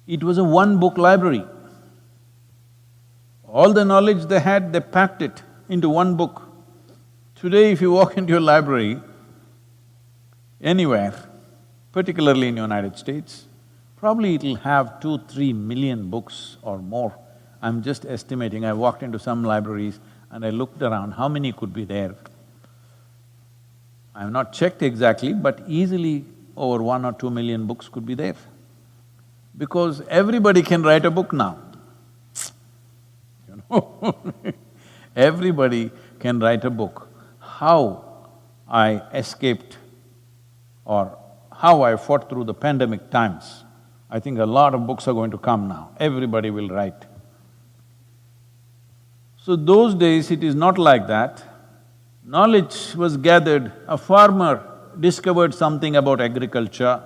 Speaker 3: it was a one-book library. All the knowledge they had, they packed it into one book. Today, if you walk into a library anywhere, particularly in United States, probably it'll have 2-3 million books or more. I'm just estimating, I walked into some libraries and I looked around, how many could be there? I have not checked exactly, but easily over 1 or 2 million books could be there. Because everybody can write a book now, you know. Everybody can write a book. How I escaped or how I fought through the pandemic times, I think a lot of books are going to come now, everybody will write. So those days it is not like that. Knowledge was gathered, a farmer discovered something about agriculture,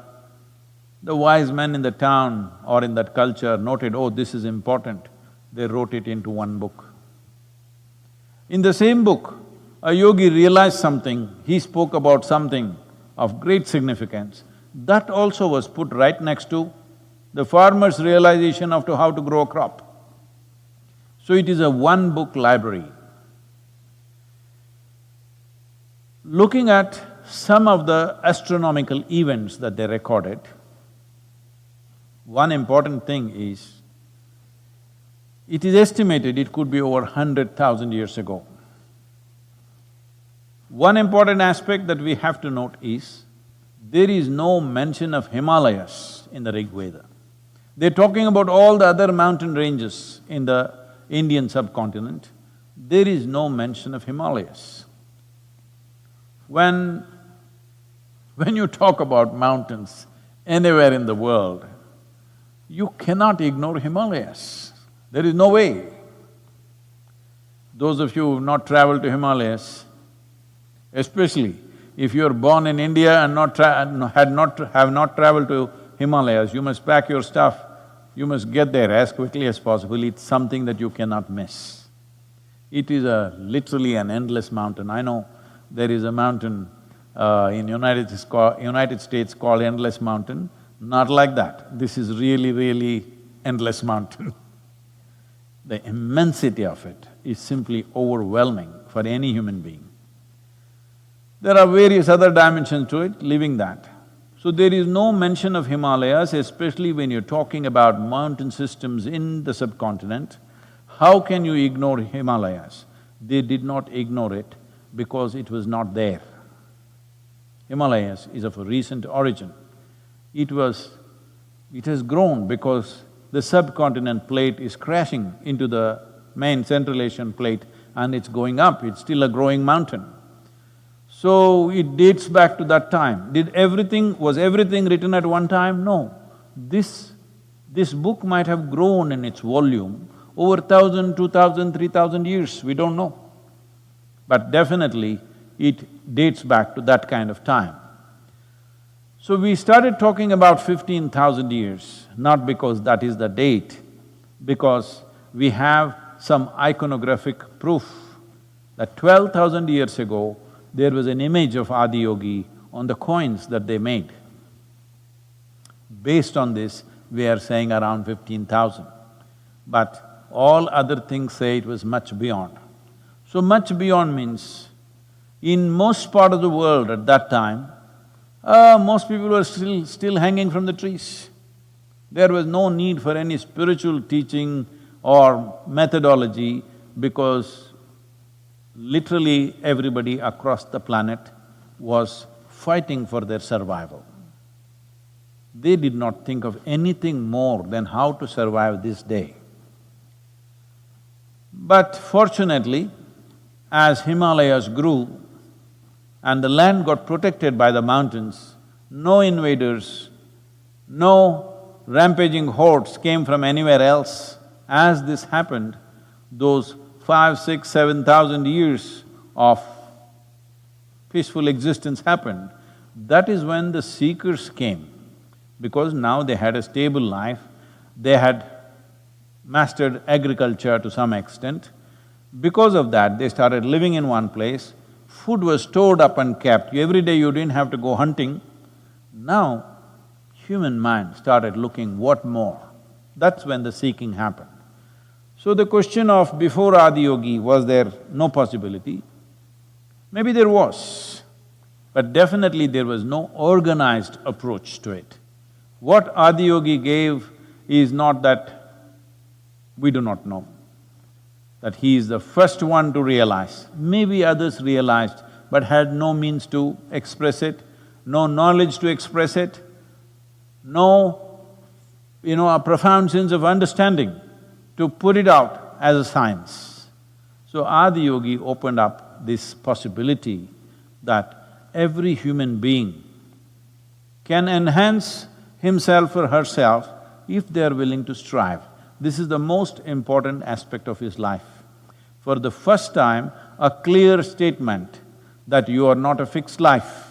Speaker 3: the wise men in the town or in that culture noted, oh, this is important, they wrote it into one book. In the same book, a yogi realized something, he spoke about something of great significance, that also was put right next to the farmer's realization of how to grow a crop. So it is a one-book library. Looking at some of the astronomical events that they recorded, one important thing is, it is estimated it could be over 100,000 years ago. One important aspect that we have to note is, there is no mention of Himalayas in the Rig Veda. They're talking about all the other mountain ranges in the Indian subcontinent. There is no mention of Himalayas. When you talk about mountains anywhere in the world, you cannot ignore Himalayas. There is no way. Those of you who have not traveled to Himalayas, especially if you are born in India and have not traveled to Himalayas, you must pack your stuff, you must get there as quickly as possible. It's something that you cannot miss. It is literally an endless mountain. I know there is a mountain in United States called Endless Mountain. Not like that. This is really, really endless mountain. The immensity of it is simply overwhelming for any human being. There are various other dimensions to it, leaving that. So there is no mention of Himalayas, especially when you're talking about mountain systems in the subcontinent. How can you ignore Himalayas? They did not ignore it because it was not there. Himalayas is of a recent origin. It has grown because the subcontinent plate is crashing into the main Central Asian plate and it's going up, it's still a growing mountain. So it dates back to that time. Was everything written at one time? No. This book might have grown in its volume over 1,000, 2,000, 3,000 years, we don't know. But definitely it dates back to that kind of time. So we started talking about 15,000 years, not because that is the date, because we have some iconographic proof that 12,000 years ago, there was an image of Adiyogi on the coins that they made. Based on this, we are saying around 15,000. But all other things say it was much beyond. So much beyond means, in most part of the world at that time, most people were still hanging from the trees. There was no need for any spiritual teaching or methodology because literally everybody across the planet was fighting for their survival. They did not think of anything more than how to survive this day. But fortunately, as Himalayas grew and the land got protected by the mountains, no invaders, no rampaging hordes came from anywhere else. As this happened, those 5, 6, 7,000 years of peaceful existence happened. That is when the seekers came, because now they had a stable life, they had mastered agriculture to some extent. Because of that, they started living in one place, food was stored up and kept, every day you didn't have to go hunting. Now, human mind started looking what more? That's when the seeking happened. So the question of before Adiyogi, was there no possibility? Maybe there was, but definitely there was no organized approach to it. What Adiyogi gave is not that we do not know, that he is the first one to realize. Maybe others realized but had no means to express it, no knowledge to express it, no, a profound sense of understanding to put it out as a science. So Adiyogi opened up this possibility that every human being can enhance himself or herself if they are willing to strive. This is the most important aspect of his life. For the first time, a clear statement that you are not a fixed life.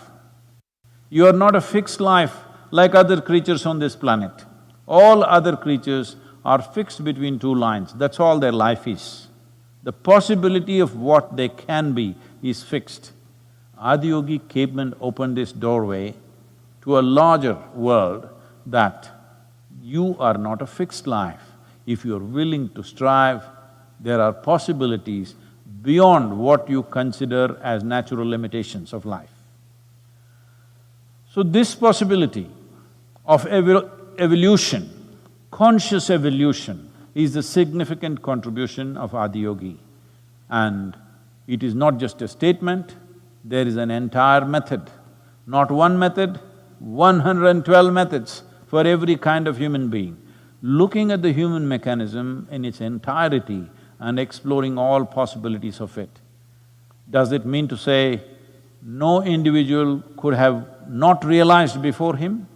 Speaker 3: You are not a fixed life like other creatures on this planet. All other creatures are fixed between two lines, that's all their life is. The possibility of what they can be is fixed. Adiyogi came and opened this doorway to a larger world that you are not a fixed life. If you're willing to strive, there are possibilities beyond what you consider as natural limitations of life. So this possibility of evolution, conscious evolution, is the significant contribution of Adiyogi. And it is not just a statement, there is an entire method. Not one method, 112 methods for every kind of human being. Looking at the human mechanism in its entirety and exploring all possibilities of it. Does it mean to say no individual could have not realized before him?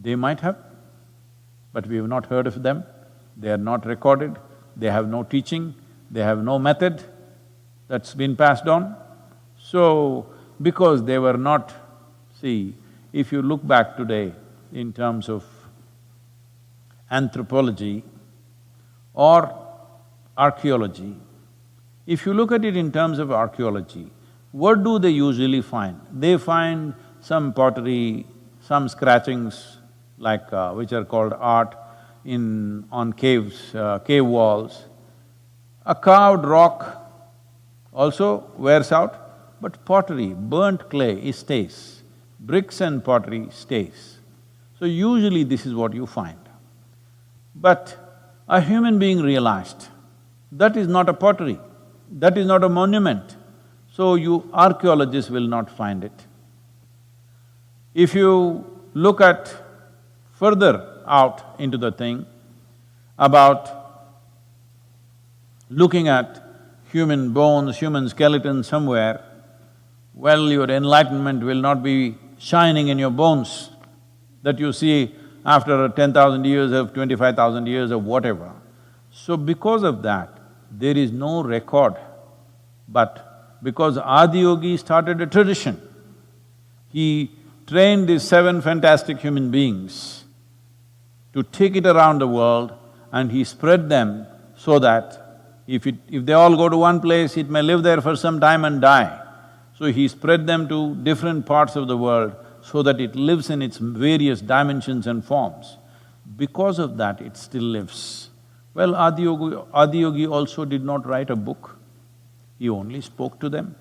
Speaker 3: They might have, but we have not heard of them, they are not recorded, they have no teaching, they have no method. That's been passed on. So, because they were not… See, if you look back today in terms of anthropology or archaeology, if you look at it in terms of archaeology, what do they usually find? They find some pottery, some scratchings like… which are called art on caves, cave walls. A carved rock also wears out, but pottery, burnt clay, it stays. Bricks and pottery stays. So usually this is what you find. But a human being realized, that is not a pottery, that is not a monument, so archaeologists will not find it. If you look at further out into the thing about looking at human bones, human skeleton somewhere, well, your enlightenment will not be shining in your bones that you see after 10,000 years or 25,000 years or whatever. So because of that, there is no record. But because Adiyogi started a tradition, he trained these 7 fantastic human beings to take it around the world, and he spread them so that if they all go to one place, it may live there for some time and die. So he spread them to different parts of the world so that it lives in its various dimensions and forms. Because of that, it still lives. Well, Adiyogi also did not write a book, he only spoke to them.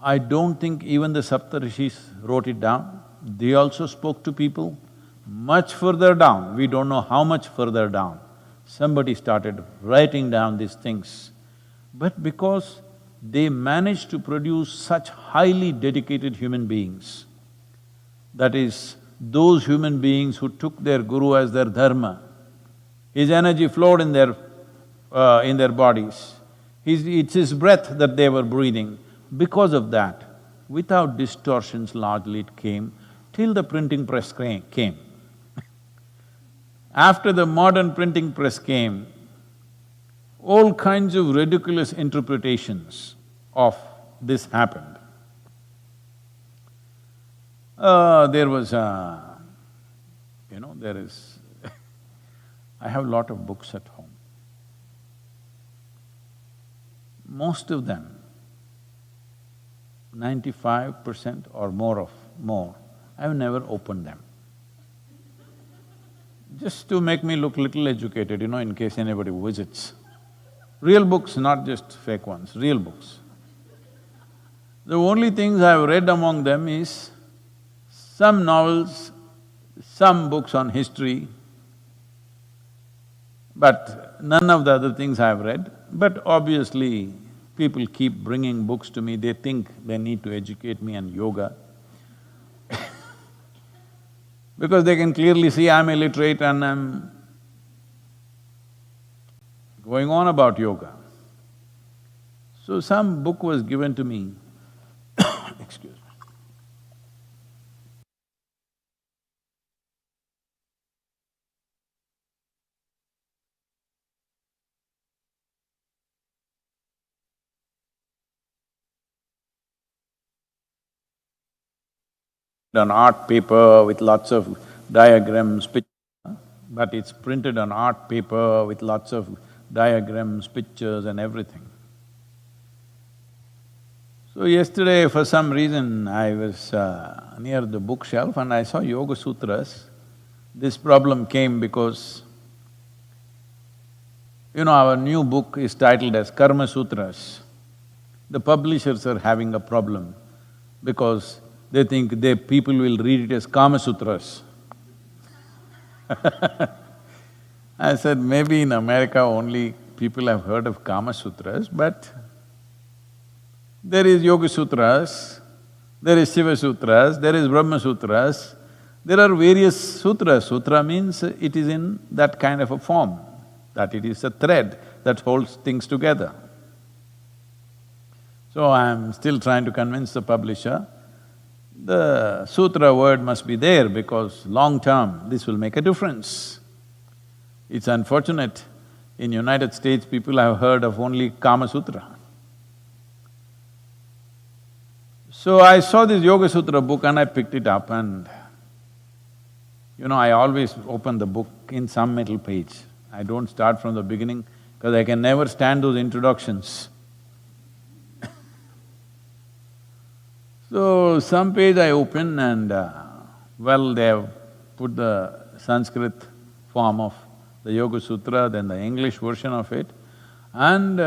Speaker 3: I don't think even the Saptarishis wrote it down, they also spoke to people. Much further down, we don't know how much further down, somebody started writing down these things. But because they managed to produce such highly dedicated human beings, that is, those human beings who took their guru as their dharma, his energy flowed in their bodies, it's his breath that they were breathing. Because of that, without distortions largely it came, till the printing press came. After the modern printing press came, all kinds of ridiculous interpretations of this happened. There was there is… I have a lot of books at home. Most of them, 95% or more, I've never opened them. Just to make me look little educated, in case anybody visits. Real books, not just fake ones, real books. The only things I've read among them is some novels, some books on history, but none of the other things I've read. But obviously, people keep bringing books to me, they think they need to educate me on yoga. Because they can clearly see I'm illiterate and I'm going on about yoga. So some book was given to me, excuse me. On art paper with lots of diagrams, but it's printed on art paper with lots of diagrams, pictures and everything. So yesterday, for some reason, I was near the bookshelf and I saw Yoga Sutras. This problem came because, our new book is titled as Karma Sutras. The publishers are having a problem because they think people will read it as Kama Sutras. I said, maybe in America only people have heard of Kama Sutras, but there is Yoga Sutras, there is Shiva Sutras, there is Brahma Sutras, there are various sutras. Sutra means it is in that kind of a form, that it is a thread that holds things together. So I'm still trying to convince the publisher, the sutra word must be there because long term this will make a difference. It's unfortunate, in United States people have heard of only Kama Sutra. So I saw this Yoga Sutra book and I picked it up and I always open the book in some middle page. I don't start from the beginning because I can never stand those introductions. So some page I open and they have put the Sanskrit form of the Yoga Sutra, then the English version of it, and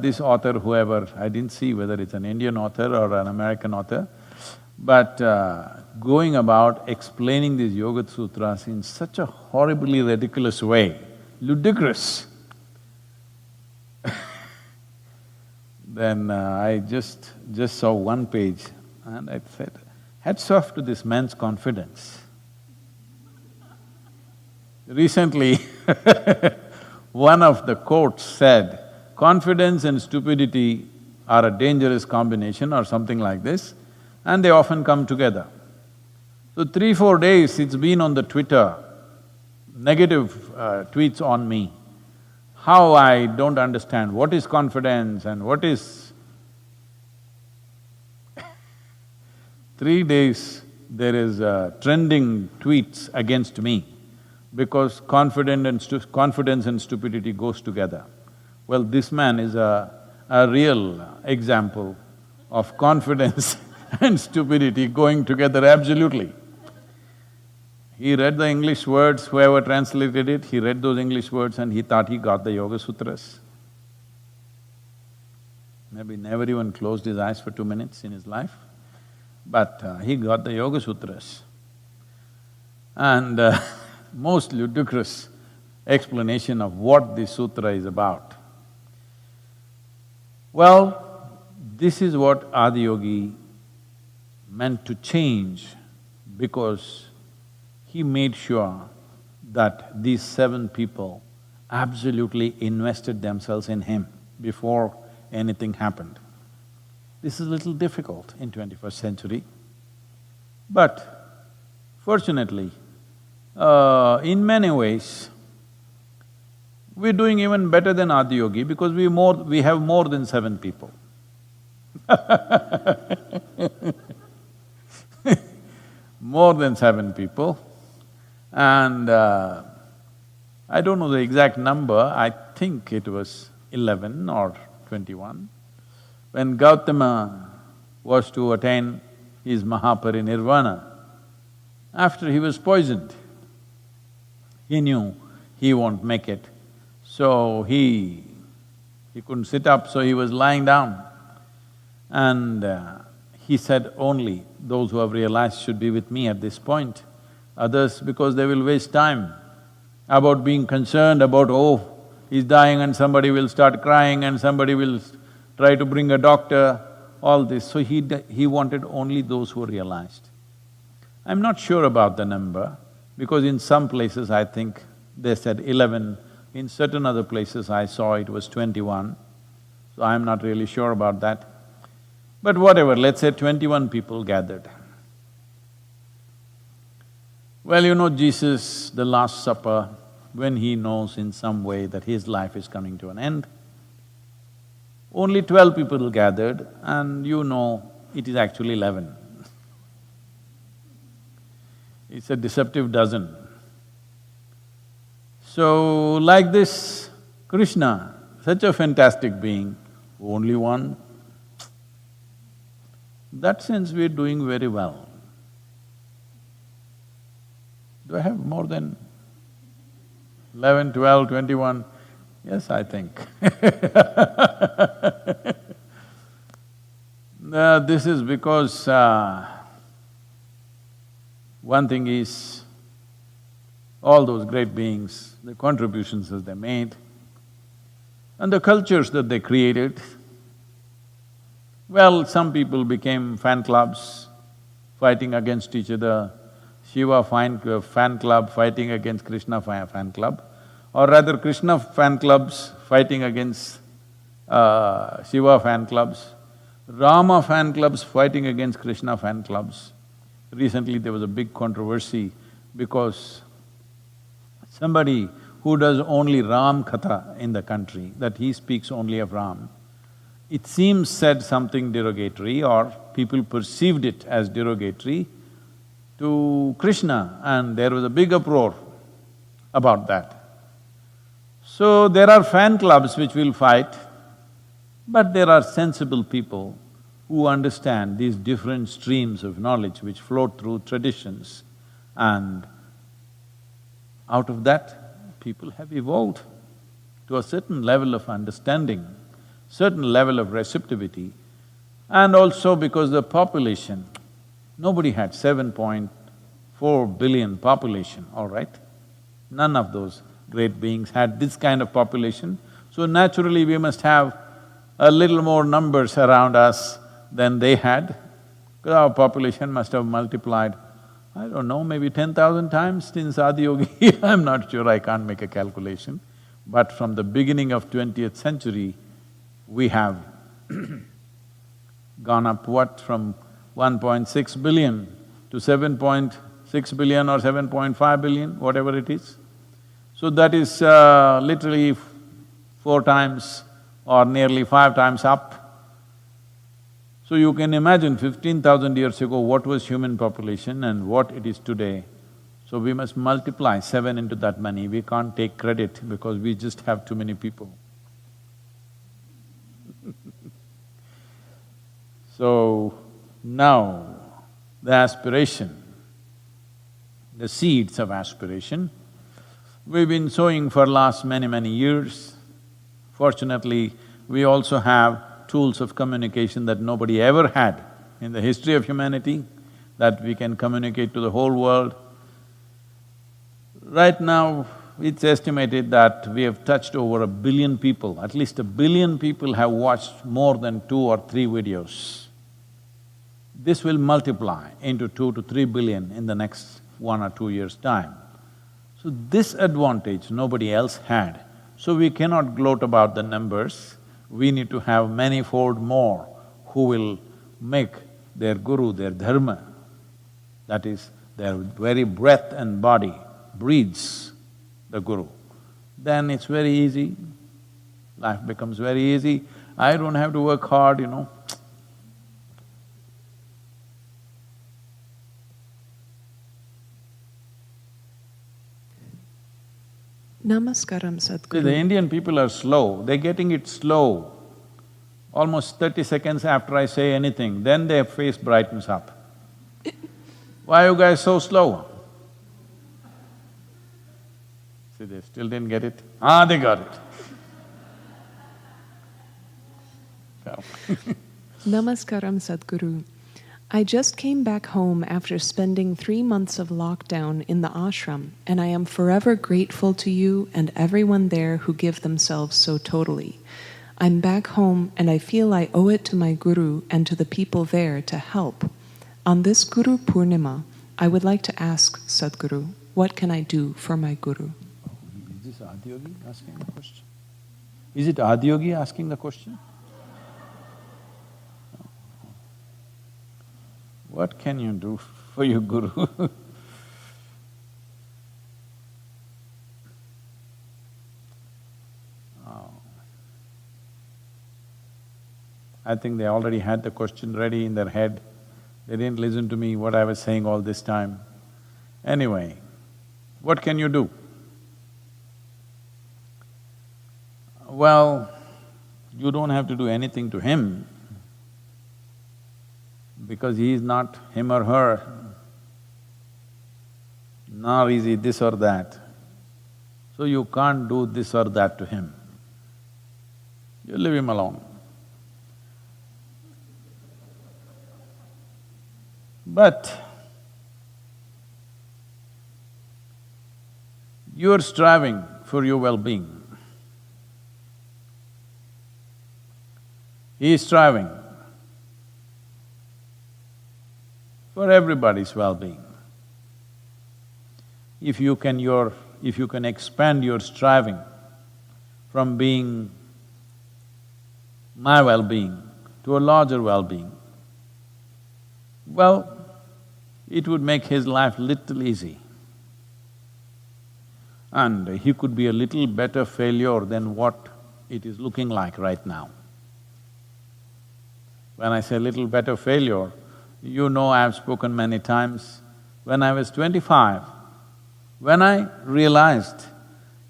Speaker 3: this author, whoever, I didn't see whether it's an Indian author or an American author, but going about explaining these Yoga Sutras in such a horribly ridiculous way, ludicrous. Then I just saw one page and I said, hats off to this man's confidence. Recently, one of the quotes said, confidence and stupidity are a dangerous combination or something like this, and they often come together. So 3-4 days it's been on the Twitter, negative tweets on me, how I don't understand what is confidence and what is… 3 days there is trending tweets against me because confidence and stupidity goes together. Well, this man is a real example of confidence and stupidity going together absolutely. He read the English words, whoever translated it, he read those English words and he thought he got the Yoga Sutras. Maybe never even closed his eyes for 2 minutes in his life, but he got the Yoga Sutras. And most ludicrous explanation of what this sutra is about. Well, this is what Adiyogi meant to change because he made sure that these 7 people absolutely invested themselves in him before anything happened. This is a little difficult in 21st century, but fortunately, in many ways, we're doing even better than Adiyogi because we have more than 7 people. More than 7 people. And I don't know the exact number, I think it was 11 or 21. When Gautama was to attain his Mahaparinirvana, after he was poisoned, he knew he won't make it. So he couldn't sit up, so he was lying down. And he said, only those who have realized should be with me at this point. Others, because they will waste time about being concerned about, oh, he's dying and somebody will start crying and somebody will try to bring a doctor, all this. So he wanted only those who realized. I'm not sure about the number, because in some places I think they said 11, in certain other places I saw it was 21, so I'm not really sure about that. But whatever, let's say 21 people gathered. Well, Jesus, the Last Supper, when he knows in some way that his life is coming to an end, only 12 people gathered and it is actually 11. It's a deceptive dozen. So, like this, Krishna, such a fantastic being, only one. In that sense, we're doing very well. Do I have more than 11, 12, 21? Yes, I think. This is because one thing is, all those great beings, the contributions that they made, and the cultures that they created. Well, some people became fan clubs, fighting against each other, Shiva fan club fighting against Krishna fan club, or rather Krishna fan clubs fighting against Shiva fan clubs, Rama fan clubs fighting against Krishna fan clubs. Recently there was a big controversy because somebody who does only Ram Katha in the country, that he speaks only of Ram, it seems said something derogatory or people perceived it as derogatory to Krishna, and there was a big uproar about that. So there are fan clubs which will fight, but there are sensible people who understand these different streams of knowledge which float through traditions, and out of that, people have evolved to a certain level of understanding, certain level of receptivity, and also because the population, nobody had 7.4 billion population, all right? None of those great beings had this kind of population, so naturally we must have a little more numbers around us than they had, because our population must have multiplied, I don't know, maybe 10,000 times since Adiyogi. I'm not sure, I can't make a calculation. But from the beginning of 20th century, we have gone up what, from 1.6 billion to 7.6 billion or 7.5 billion, whatever it is. So that is literally 4 times or nearly 5 times up. So you can imagine 15,000 years ago what was human population and what it is today. So we must multiply 7 into that many, we can't take credit because we just have too many people. So now the aspiration, the seeds of aspiration, we've been sowing for last many years. Fortunately, we also have tools of communication that nobody ever had in the history of humanity, that we can communicate to the whole world. Right now, it's estimated that we have touched over 1 billion people, at least 1 billion people have watched more than 2 or 3 videos. This will multiply into 2 to 3 billion in the next 1 or 2 years' time. So this advantage nobody else had. So we cannot gloat about the numbers, we need to have many-fold more who will make their guru, their dharma, that is, their very breath and body breathes the guru. Then it's very easy, life becomes very easy. I don't have to work hard, you know.
Speaker 4: Namaskaram,
Speaker 3: See,
Speaker 4: Sadhguru.
Speaker 3: the Indian people are slow, they're getting it slow. Almost 30 seconds after I say anything, then their face brightens up. Why are you guys so slow? See, they still didn't get it. Ah, they got it. So.
Speaker 4: Namaskaram, Sadhguru. I just came back home after spending 3 months of lockdown in the ashram, and I am forever grateful to you and everyone there who give themselves so totally. I'm back home and I feel I owe it to my guru and to the people there to help. On this Guru Poornima, I would like to ask Sadhguru, what can I do for my guru?
Speaker 3: Is this Adiyogi asking the question? Is it Adiyogi asking the question? What can you do for your guru? I think they already had the question ready in their head. They didn't listen to me, what I was saying all this time. Anyway, what can you do? Well, you don't have to do anything to him, because he is not him or her, nor is he this or that. So you can't do this or that to him. You leave him alone. But you are striving for your well-being. He is striving for everybody's well-being. If you can expand your striving from being my well-being to a larger well-being, well, it would make his life little easy. And he could be a little better failure than what it is looking like right now. When I say little better failure, you know I've spoken many times. When I was 25, when I realized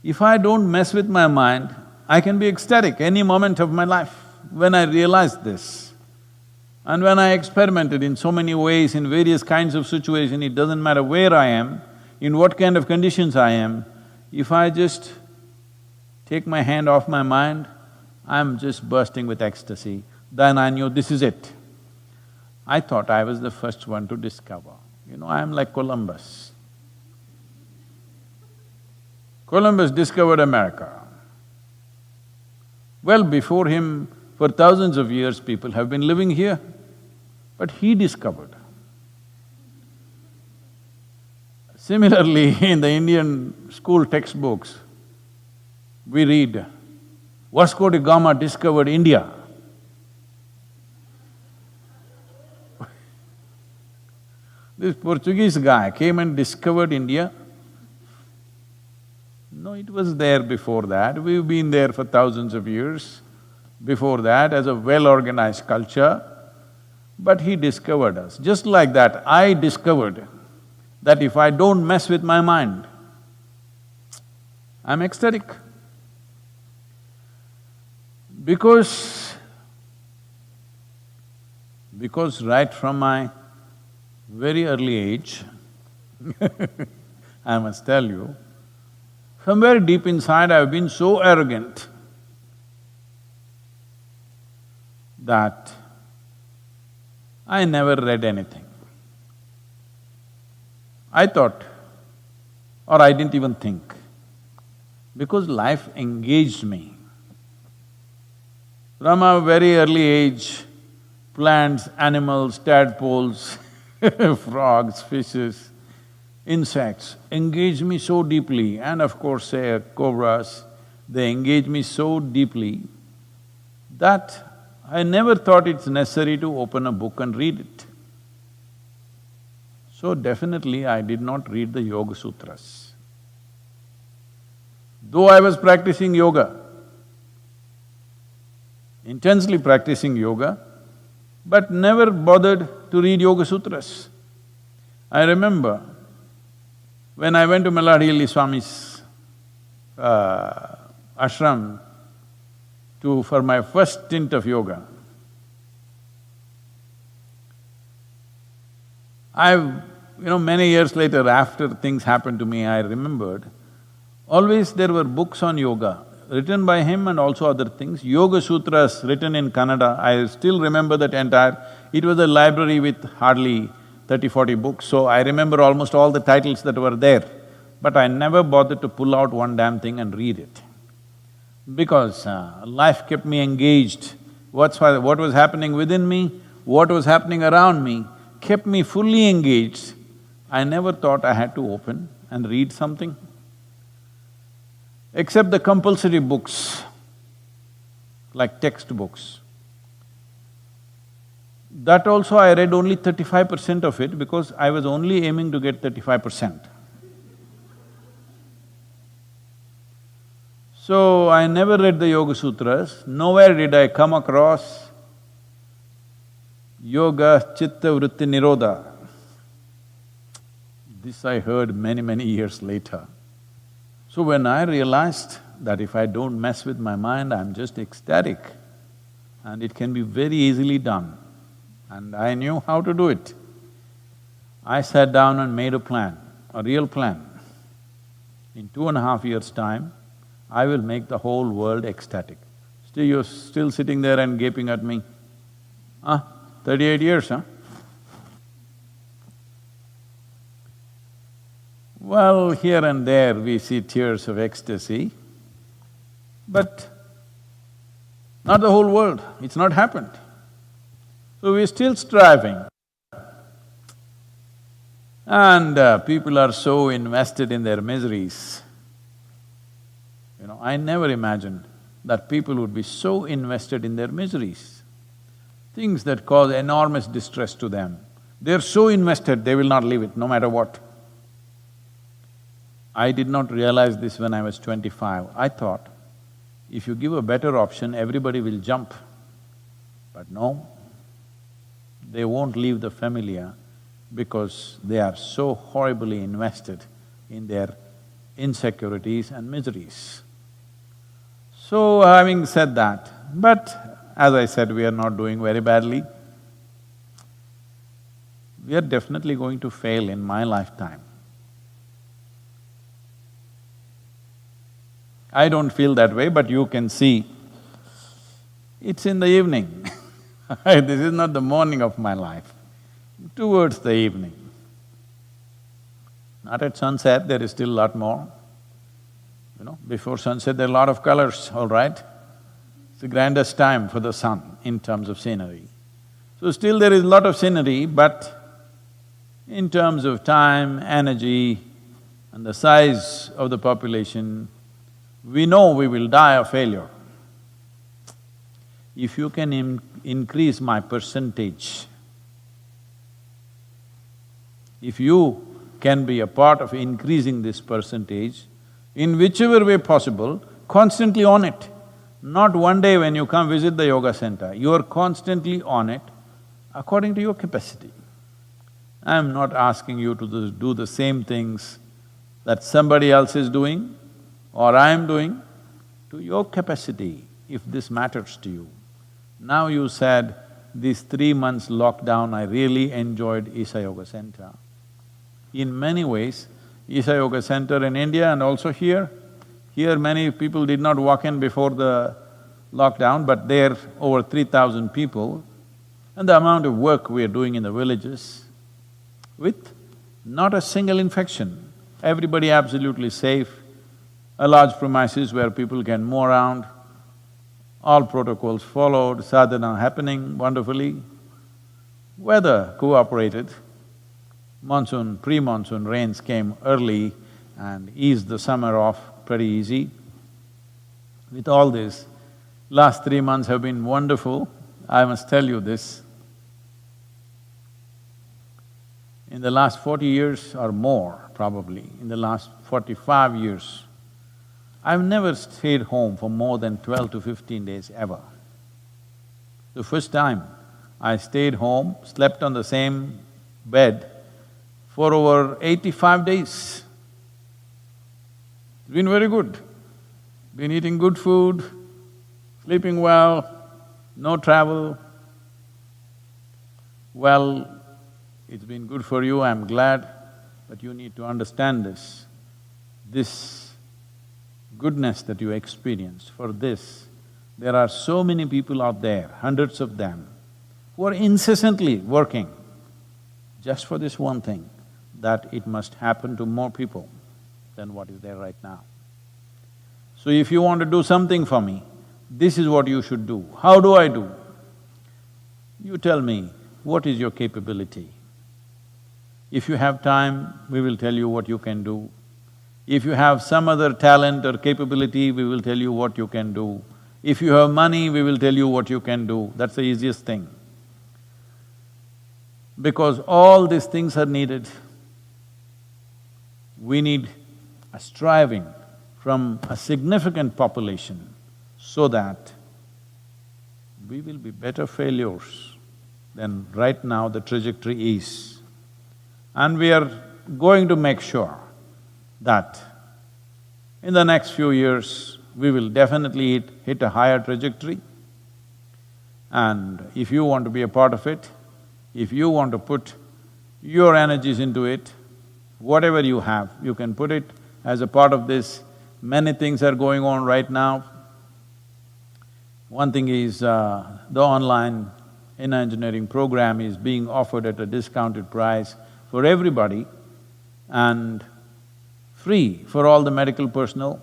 Speaker 3: if I don't mess with my mind, I can be ecstatic any moment of my life. When I realized this, and when I experimented in so many ways, in various kinds of situations, it doesn't matter where I am, in what kind of conditions I am, if I just take my hand off my mind, I'm just bursting with ecstasy. Then I knew this is it. I thought I was the first one to discover. You know, I'm like Columbus. Columbus discovered America. Well, before him, for thousands of years, people have been living here, but he discovered. Similarly, in the Indian school textbooks, we read, Vasco da Gama discovered India. This Portuguese guy came and discovered India. No, it was there before that. We've been there for thousands of years before that as a well-organized culture, but he discovered us. Just like that, I discovered that if I don't mess with my mind, I'm ecstatic. Because right from my very early age, I must tell you, from very deep inside I've been so arrogant that I never read anything. I thought, or I didn't even think, because life engaged me. From a very early age, plants, animals, tadpoles, frogs, fishes, insects engage me so deeply, and of course, say, cobras, they engage me so deeply that I never thought it's necessary to open a book and read it. So definitely I did not read the Yoga Sutras. Though I was practicing yoga, intensely practicing yoga, but never bothered to read Yoga Sutras. I remember when I went to Malladihilli Swami's ashram for my first stint of yoga, many years later, after things happened to me, I remembered, always there were books on yoga, written by him and also other things, Yoga Sutras written in Kannada. I still remember that entire… It was a library with hardly 30-40 books, so I remember almost all the titles that were there. But I never bothered to pull out one damn thing and read it, because life kept me engaged. What was happening within me, what was happening around me, kept me fully engaged. I never thought I had to open and read something. Except the compulsory books, like textbooks. That also I read only 35% of it because I was only aiming to get 35%. So I never read the Yoga Sutras, nowhere did I come across Yoga Chitta Vritti Nirodha. This I heard many years later. So when I realized that if I don't mess with my mind, I'm just ecstatic and it can be very easily done, and I knew how to do it. I sat down and made a plan, a real plan. In 2.5 years' time, I will make the whole world ecstatic. Still, you're still sitting there and gaping at me. 38 years, huh? Well, here and there we see tears of ecstasy, but not the whole world, it's not happened. So we're still striving. And people are so invested in their miseries. I never imagined that people would be so invested in their miseries, things that cause enormous distress to them. They're so invested, they will not leave it, no matter what. I did not realize this when I was 25. I thought, if you give a better option, everybody will jump. But no, They won't leave the familiar because they are so horribly invested in their insecurities and miseries. So, having said that, but as I said, we are not doing very badly. We are definitely going to fail in my lifetime. I don't feel that way, but you can see, it's in the evening. This is not the morning of my life, towards the evening. Not at sunset, there is still a lot more. You know, before sunset there are a lot of colors, all right? It's the grandest time for the sun in terms of scenery. So still there is a lot of scenery, but in terms of time, energy and the size of the population, we know we will die of failure. If you can increase my percentage, if you can be a part of increasing this percentage, in whichever way possible, constantly on it. Not one day when you come visit the yoga center, you are constantly on it according to your capacity. I am not asking you to do the same things that somebody else is doing or I am doing, to your capacity, if this matters to you. Now you said, these 3 months lockdown, I really enjoyed Isha Yoga Center. In many ways, Isha Yoga Center in India and also here many people did not walk in before the lockdown, but there over 3,000 people, and the amount of work we are doing in the villages with not a single infection, everybody absolutely safe, a large premises where people can move around, all protocols followed, sadhana happening wonderfully. Weather cooperated. Monsoon, pre-monsoon rains came early and eased the summer off pretty easy. With all this, last 3 months have been wonderful. I must tell you this. In the last 40 years or more, probably, in the last 45 years, I've never stayed home for more than 12 to 15 days ever. The first time I stayed home, slept on the same bed for over 85 days. It's been very good. Been eating good food, sleeping well, no travel. Well, it's been good for you, I'm glad, but you need to understand this. This goodness that you experience, for this, there are so many people out there, hundreds of them, who are incessantly working just for this one thing, that it must happen to more people than what is there right now. So if you want to do something for me, this is what you should do. How do I do? You tell me, what is your capability? If you have time, we will tell you what you can do. If you have some other talent or capability, we will tell you what you can do. If you have money, we will tell you what you can do. That's the easiest thing. Because all these things are needed. We need a striving from a significant population so that we will be better failures than right now the trajectory is. And we are going to make sure that in the next few years, we will definitely hit a higher trajectory. And if you want to be a part of it, if you want to put your energies into it, whatever you have, you can put it as a part of this. Many things are going on right now. One thing is, the online inner engineering program is being offered at a discounted price for everybody and free for all the medical personnel.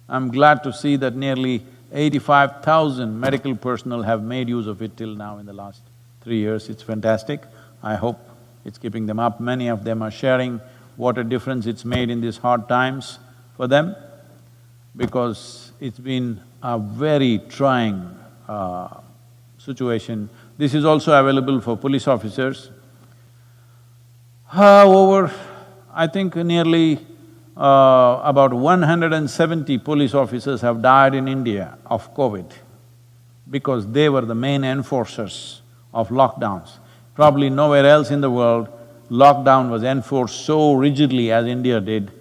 Speaker 3: I'm glad to see that nearly 85,000 medical personnel have made use of it till now in the last 3 years. It's fantastic. I hope it's keeping them up. Many of them are sharing what a difference it's made in these hard times for them, because it's been a very trying situation. This is also available for police officers. Over, I think nearly about 170 police officers have died in India of COVID because they were the main enforcers of lockdowns. Probably nowhere else in the world lockdown was enforced so rigidly as India did.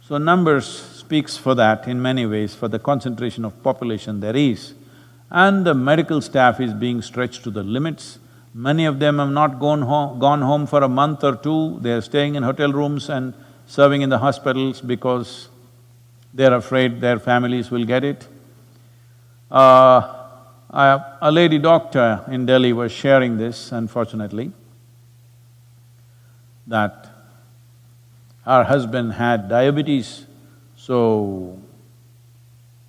Speaker 3: So numbers speaks for that in many ways, for the concentration of population there is. And the medical staff is being stretched to the limits. Many of them have not gone home for a month or two, they're staying in hotel rooms and serving in the hospitals because they're afraid their families will get it. A lady doctor in Delhi was sharing this, unfortunately, that her husband had diabetes, so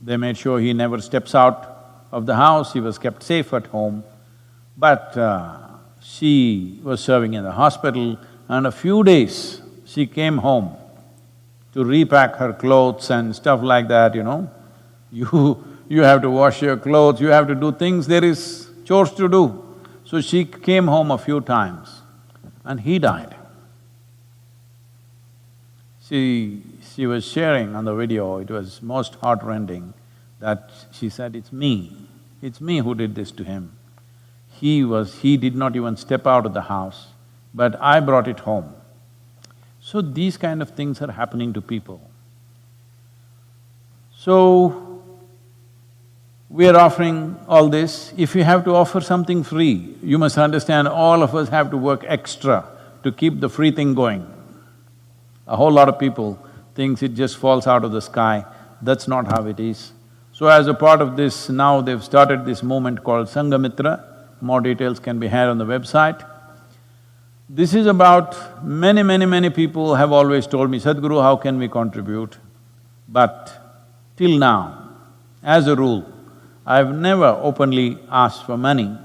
Speaker 3: they made sure he never steps out of the house, he was kept safe at home. But she was serving in the hospital, and a few days she came home to repack her clothes and stuff like that, you know. You have to wash your clothes, you have to do things, there is chores to do. So she came home a few times and he died. She was sharing on the video, it was most heartrending, that she said, it's me who did this to him. He did not even step out of the house, but I brought it home. So these kind of things are happening to people. So, we are offering all this. If you have to offer something free, you must understand all of us have to work extra to keep the free thing going. A whole lot of people thinks it just falls out of the sky, that's not how it is. So as a part of this, now they've started this movement called Sangamitra. More details can be had on the website. This is about… many people have always told me, Sadhguru, how can we contribute? But till now, as a rule, I've never openly asked for money.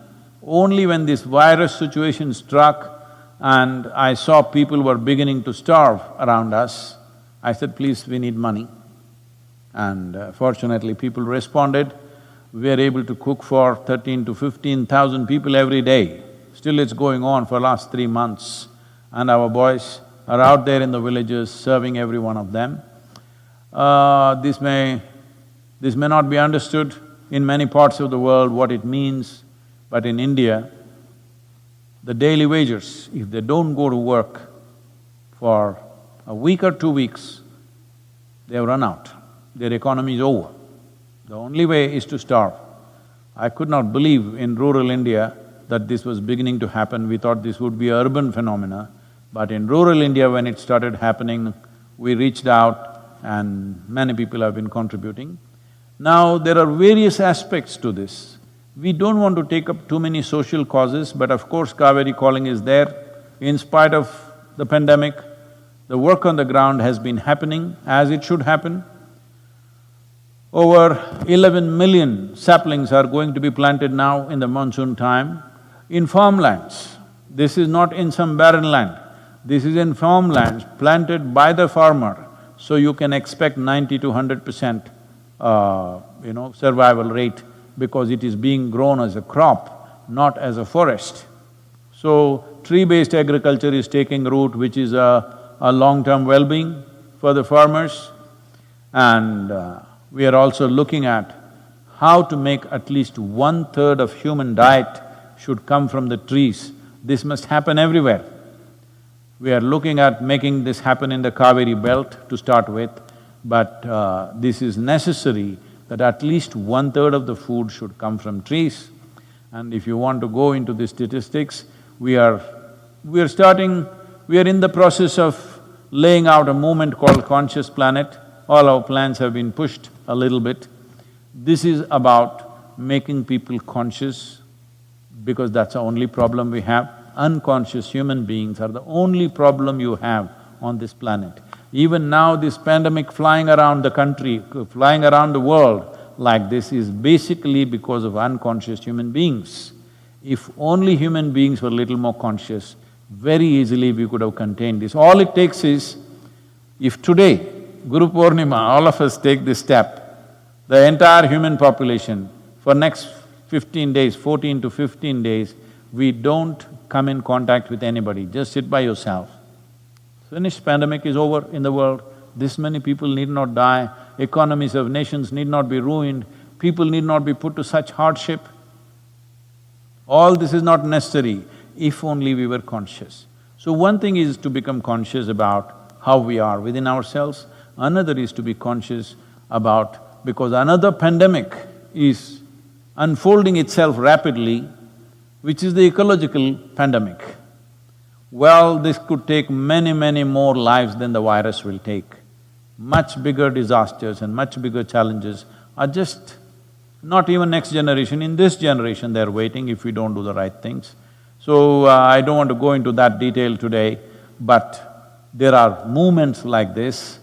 Speaker 3: Only when this virus situation struck and I saw people were beginning to starve around us, I said, please, we need money. And fortunately, people responded. We are able to cook for 13 to 15,000 people every day. Still it's going on for last 3 months. And our boys are out there in the villages serving every one of them. This may not be understood in many parts of the world what it means, but in India, the daily wagers, if they don't go to work for a week or 2 weeks, they've run out, their economy is over. The only way is to starve. I could not believe in rural India that this was beginning to happen. We thought this would be an urban phenomena, but in rural India when it started happening, we reached out and many people have been contributing. Now, there are various aspects to this. We don't want to take up too many social causes, but of course Kaveri calling is there. In spite of the pandemic, the work on the ground has been happening as it should happen. Over 11 million saplings are going to be planted now in the monsoon time in farmlands. This is not in some barren land, this is in farmlands planted by the farmer, so you can expect 90 to 100% survival rate because it is being grown as a crop, not as a forest. So, tree-based agriculture is taking root, which is a long-term well-being for the farmers. And we are also looking at how to make at least 1/3 of human diet should come from the trees. This must happen everywhere. We are looking at making this happen in the Kaveri belt to start with, but this is necessary that at least 1/3 of the food should come from trees. And if you want to go into the statistics, we are in the process of laying out a movement called Conscious Planet. All our plans have been pushed a little bit. This is about making people conscious because that's the only problem we have. Unconscious human beings are the only problem you have on this planet. Even now this pandemic flying around the country, flying around the world like this is basically because of unconscious human beings. If only human beings were a little more conscious, very easily we could have contained this. All it takes is, if today, Guru Poornima, all of us take this step, the entire human population, for next 15 days, 14 to 15 days, we don't come in contact with anybody, just sit by yourself. Finished, pandemic is over in the world, this many people need not die, economies of nations need not be ruined, people need not be put to such hardship. All this is not necessary. if only we were conscious. So one thing is to become conscious about how we are within ourselves, another is to be conscious about… because another pandemic is unfolding itself rapidly, which is the ecological pandemic. Well, this could take many, many more lives than the virus will take. Much bigger disasters and much bigger challenges are just not even next generation, in this generation they're waiting if we don't do the right things. So, I don't want to go into that detail today, but there are movements like this.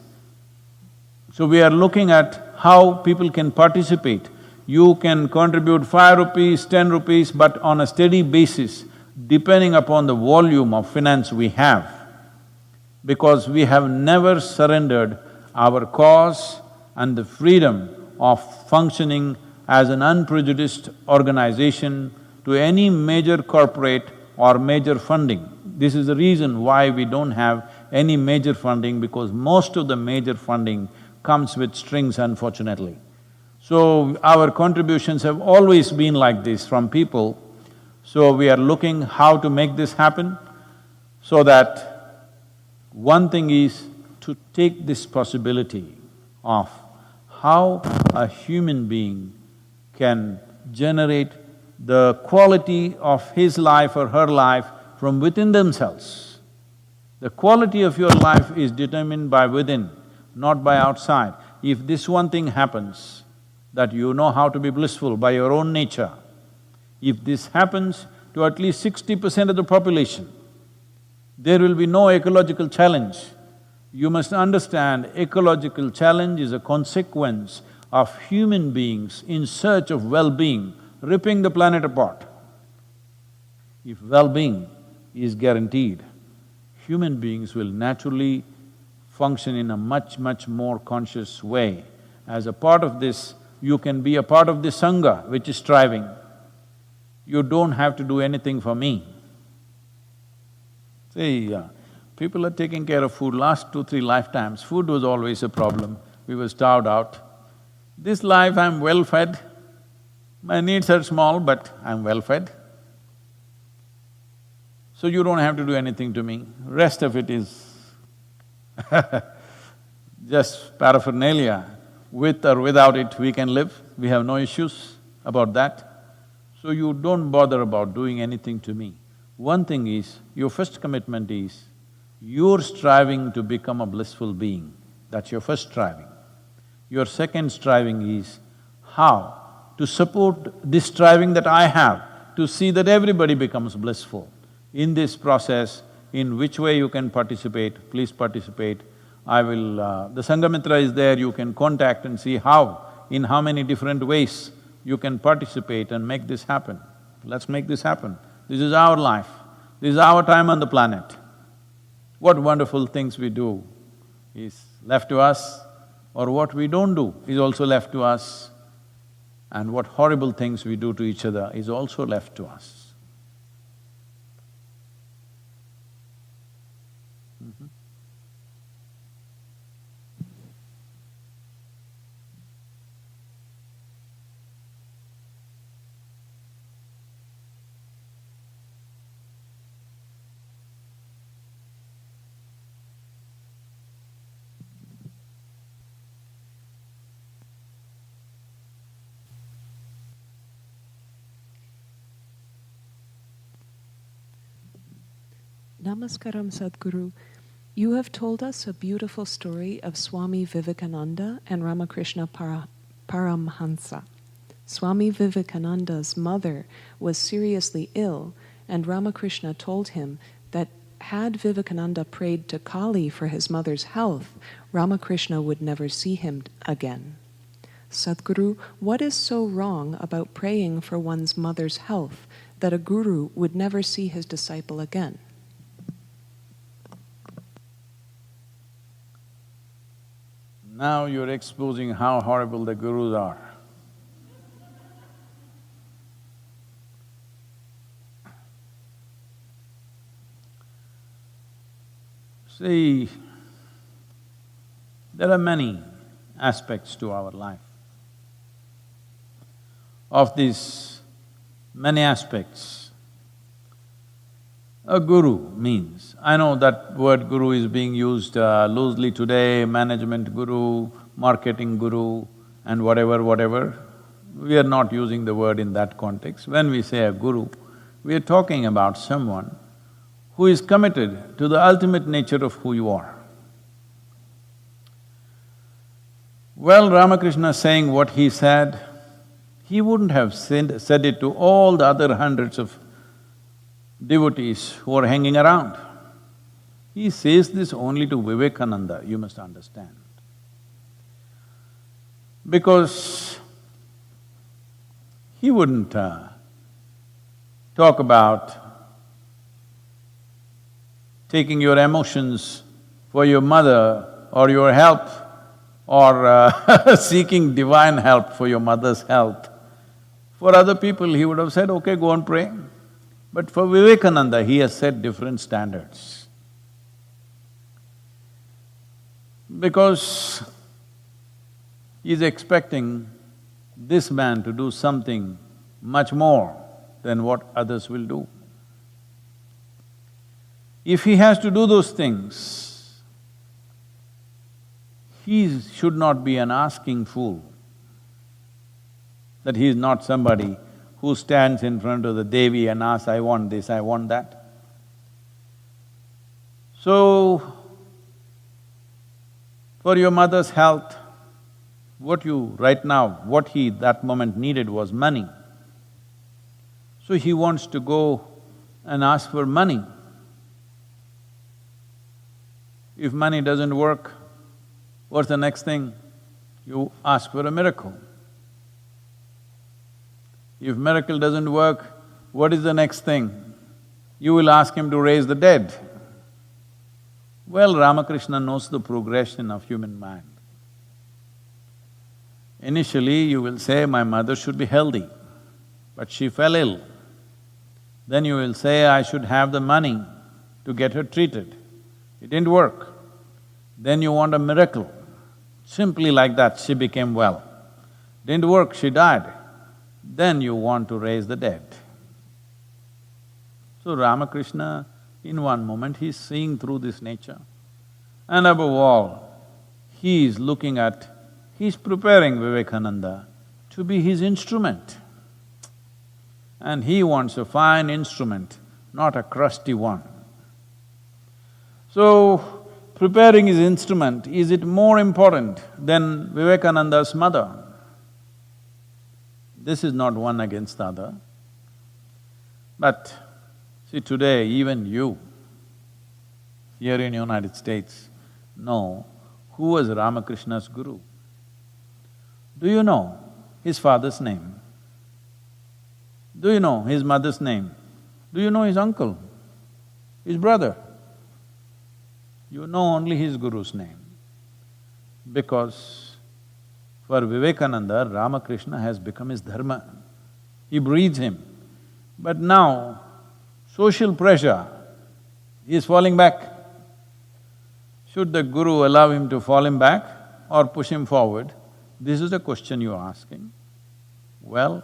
Speaker 3: So we are looking at how people can participate. You can contribute 5 rupees, 10 rupees, but on a steady basis, depending upon the volume of finance we have. Because we have never surrendered our cause and the freedom of functioning as an unprejudiced organization to any major corporate or major funding. This is the reason why we don't have any major funding, because most of the major funding comes with strings, unfortunately. So our contributions have always been like this from people. So we are looking how to make this happen, so that one thing is to take this possibility of how a human being can generate the quality of his life or her life from within themselves. The quality of your life is determined by within, not by outside. If this one thing happens, that you know how to be blissful by your own nature, if this happens to at least 60% of the population, there will be no ecological challenge. You must understand, ecological challenge is a consequence of human beings in search of well-being, ripping the planet apart. If well-being is guaranteed, human beings will naturally function in a much, much more conscious way. As a part of this, you can be a part of the Sangha which is striving. You don't have to do anything for me. See, people are taking care of food. Last 2-3 lifetimes, food was always a problem. We were starved out. This life I'm well fed. My needs are small, but I'm well fed. So you don't have to do anything to me. Rest of it is just paraphernalia. With or without it, we can live. We have no issues about that. So you don't bother about doing anything to me. One thing is, your first commitment is, you're striving to become a blissful being. That's your first striving. Your second striving is how to support this striving that I have, to see that everybody becomes blissful. In this process, in which way you can participate, please participate. I will… the Sangamitra is there, you can contact and see how, in how many different ways you can participate and make this happen. Let's make this happen. This is our life, this is our time on the planet. What wonderful things we do is left to us, or what we don't do is also left to us, and what horrible things we do to each other is also left to us.
Speaker 4: Namaskaram, Sadhguru. You have told us a beautiful story of Swami Vivekananda and Ramakrishna Paramhansa. Swami Vivekananda's mother was seriously ill, and Ramakrishna told him that had Vivekananda prayed to Kali for his mother's health, Ramakrishna would never see him again. Sadhguru, what is so wrong about praying for one's mother's health that a guru would never see his disciple again?
Speaker 3: Now you're exposing how horrible the gurus are. See, there are many aspects to our life. Of these many aspects, A guru means, I know that word guru is being used loosely today, management guru, marketing guru and whatever. We are not using the word in that context. When we say a guru, we are talking about someone who is committed to the ultimate nature of who you are. Well, Ramakrishna saying what he said, he wouldn't have said it to all the other hundreds of devotees who are hanging around. He says this only to Vivekananda, you must understand. Because he wouldn't talk about taking your emotions for your mother or your help or seeking divine help for your mother's health. For other people, he would have said, okay, go and pray. But for Vivekananda, he has set different standards. Because he's expecting this man to do something much more than what others will do. If he has to do those things, he should not be an asking fool. That he is not somebody who stands in front of the Devi and asks, I want this, I want that. So, for your mother's health, what he that moment needed was money. So he wants to go and ask for money. If money doesn't work, what's the next thing? You ask for a miracle. If miracle doesn't work, what is the next thing? You will ask him to raise the dead. Well, Ramakrishna knows the progression of human mind. Initially, you will say, my mother should be healthy, but she fell ill. Then you will say, I should have the money to get her treated. It didn't work. Then you want a miracle. Simply like that, she became well. Didn't work, she died. Then you want to raise the dead. So Ramakrishna, in one moment, he's seeing through this nature. And above all, he is looking at, he's preparing Vivekananda to be his instrument. And he wants a fine instrument, not a crusty one. So, preparing his instrument, is it more important than Vivekananda's mother? This is not one against the other. But see, today even you, here in United States, know who was Ramakrishna's guru. Do you know his father's name? Do you know his mother's name? Do you know his uncle, his brother? You know only his guru's name. Because for Vivekananda, Ramakrishna has become his dharma. He breathes him. But now, social pressure, he is falling back. Should the guru allow him to fall him back or push him forward? This is the question you're asking. Well,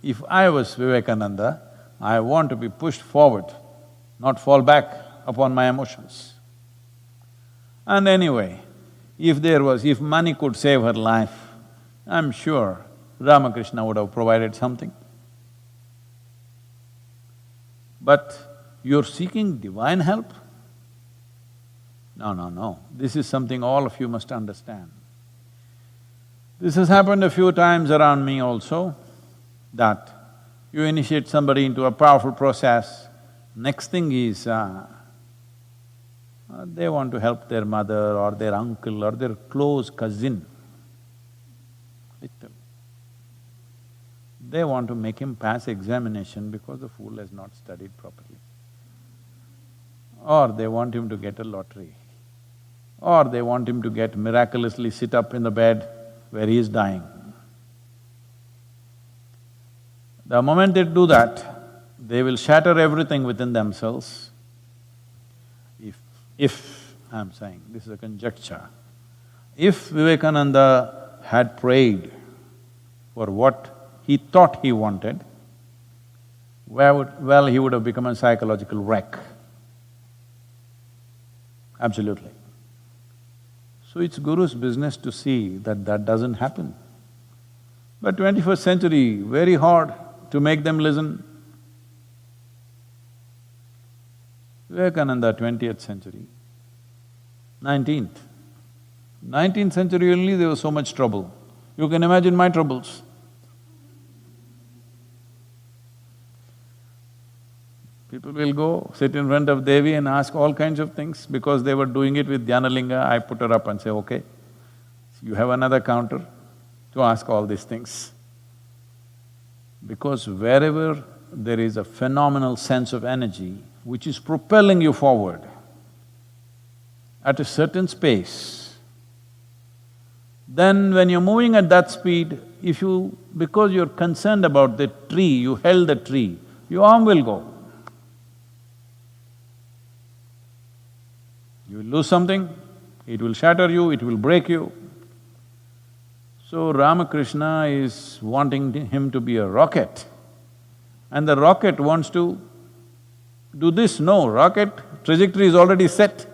Speaker 3: if I was Vivekananda, I want to be pushed forward, not fall back upon my emotions. And anyway, if money could save her life, I'm sure Ramakrishna would have provided something. But you're seeking divine help? No, this is something all of you must understand. This has happened a few times around me also, that you initiate somebody into a powerful process, next thing is they want to help their mother or their uncle or their close cousin. Little. They want to make him pass examination because the fool has not studied properly. Or they want him to get a lottery. Or they want him to get miraculously sit up in the bed where he is dying. The moment they do that, they will shatter everything within themselves. If, I'm saying, this is a conjecture, if Vivekananda had prayed for what he thought he wanted, well, he would have become a psychological wreck. Absolutely. So it's Guru's business to see that that doesn't happen. But 21st century, very hard to make them listen. Vivekananda, 20th century. 19th century only there was so much trouble. You can imagine my troubles. People will go, sit in front of Devi and ask all kinds of things. Because they were doing it with Dhyanalinga, I put her up and say, okay, you have another counter to ask all these things. Because wherever there is a phenomenal sense of energy which is propelling you forward at a certain space, then when you're moving at that speed, if you… because you're concerned about the tree, you held the tree, your arm will go. You will lose something, it will shatter you, it will break you. So Ramakrishna is wanting him to be a rocket, and the rocket wants to do this. No, rocket trajectory is already set.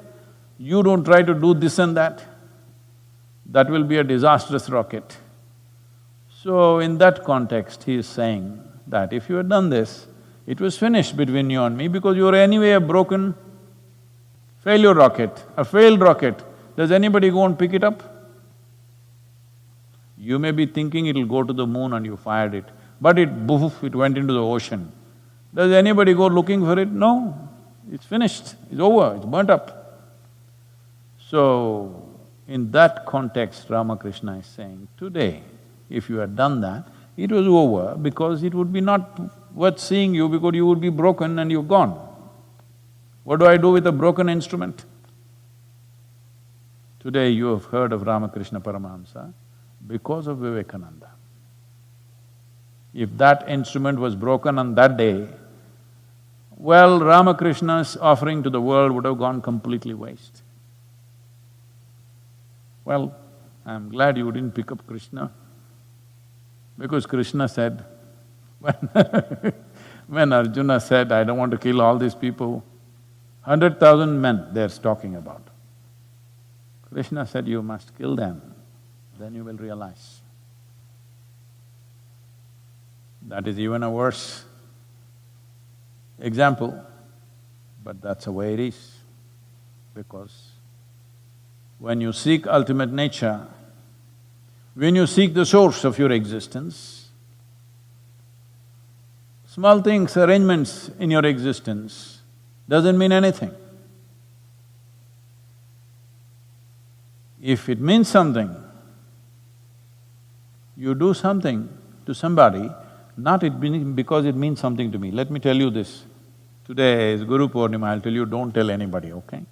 Speaker 3: You don't try to do this and that. That will be a disastrous rocket. So in that context, he is saying that if you had done this, it was finished between you and me because you were anyway a broken failure rocket, a failed rocket. Does anybody go and pick it up? You may be thinking it'll go to the moon and you fired it, but it went into the ocean. Does anybody go looking for it? No, it's finished, it's over, it's burnt up. So, in that context, Ramakrishna is saying, today, if you had done that, it was over because it would be not worth seeing you because you would be broken and you're gone. What do I do with a broken instrument? Today you have heard of Ramakrishna Paramahamsa because of Vivekananda. If that instrument was broken on that day, well, Ramakrishna's offering to the world would have gone completely waste. Well, I'm glad you didn't pick up Krishna, because Krishna said, when Arjuna said, I don't want to kill all these people, 100,000 men they're talking about. Krishna said, you must kill them, then you will realize. That is even a worse example, but that's the way it is. Because when you seek ultimate nature, when you seek the source of your existence, small things, arrangements in your existence doesn't mean anything. If it means something, you do something to somebody, not because it means something to me. Let me tell you this. Today is Guru Poornima, I'll tell you, don't tell anybody, okay?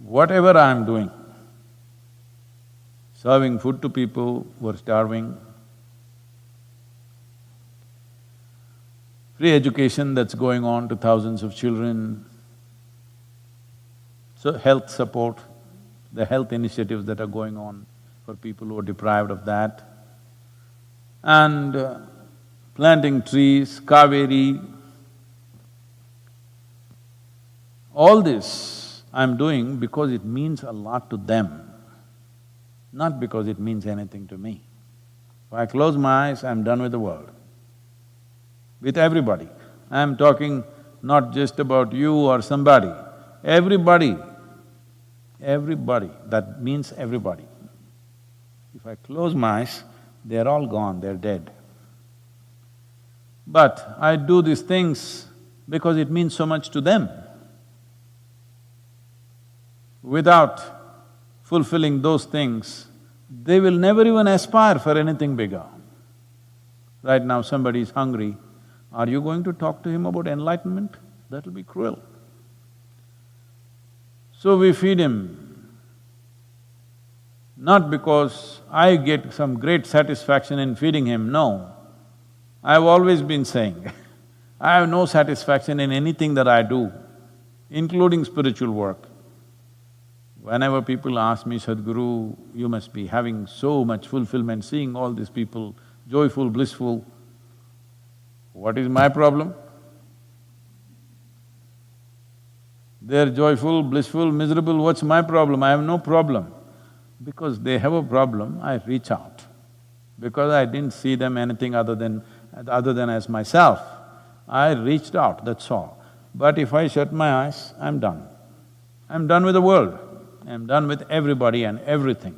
Speaker 3: Whatever I'm doing, serving food to people who are starving, free education that's going on to thousands of children, so health support, the health initiatives that are going on for people who are deprived of that, and planting trees, Kaveri, all this I'm doing because it means a lot to them, not because it means anything to me. If I close my eyes, I'm done with the world, with everybody. I'm talking not just about you or somebody, everybody, that means everybody. If I close my eyes, they're all gone, they're dead. But I do these things because it means so much to them. Without fulfilling those things, they will never even aspire for anything bigger. Right now somebody is hungry, are you going to talk to him about enlightenment? That'll be cruel. So we feed him, not because I get some great satisfaction in feeding him, no. I've always been saying, I have no satisfaction in anything that I do, including spiritual work. Whenever people ask me, Sadhguru, you must be having so much fulfillment seeing all these people joyful, blissful. What is my problem? They're joyful, blissful, miserable, what's my problem? I have no problem. Because they have a problem, I reach out. Because I didn't see them anything other than as myself, I reached out, that's all. But if I shut my eyes, I'm done. I'm done with the world, I'm done with everybody and everything.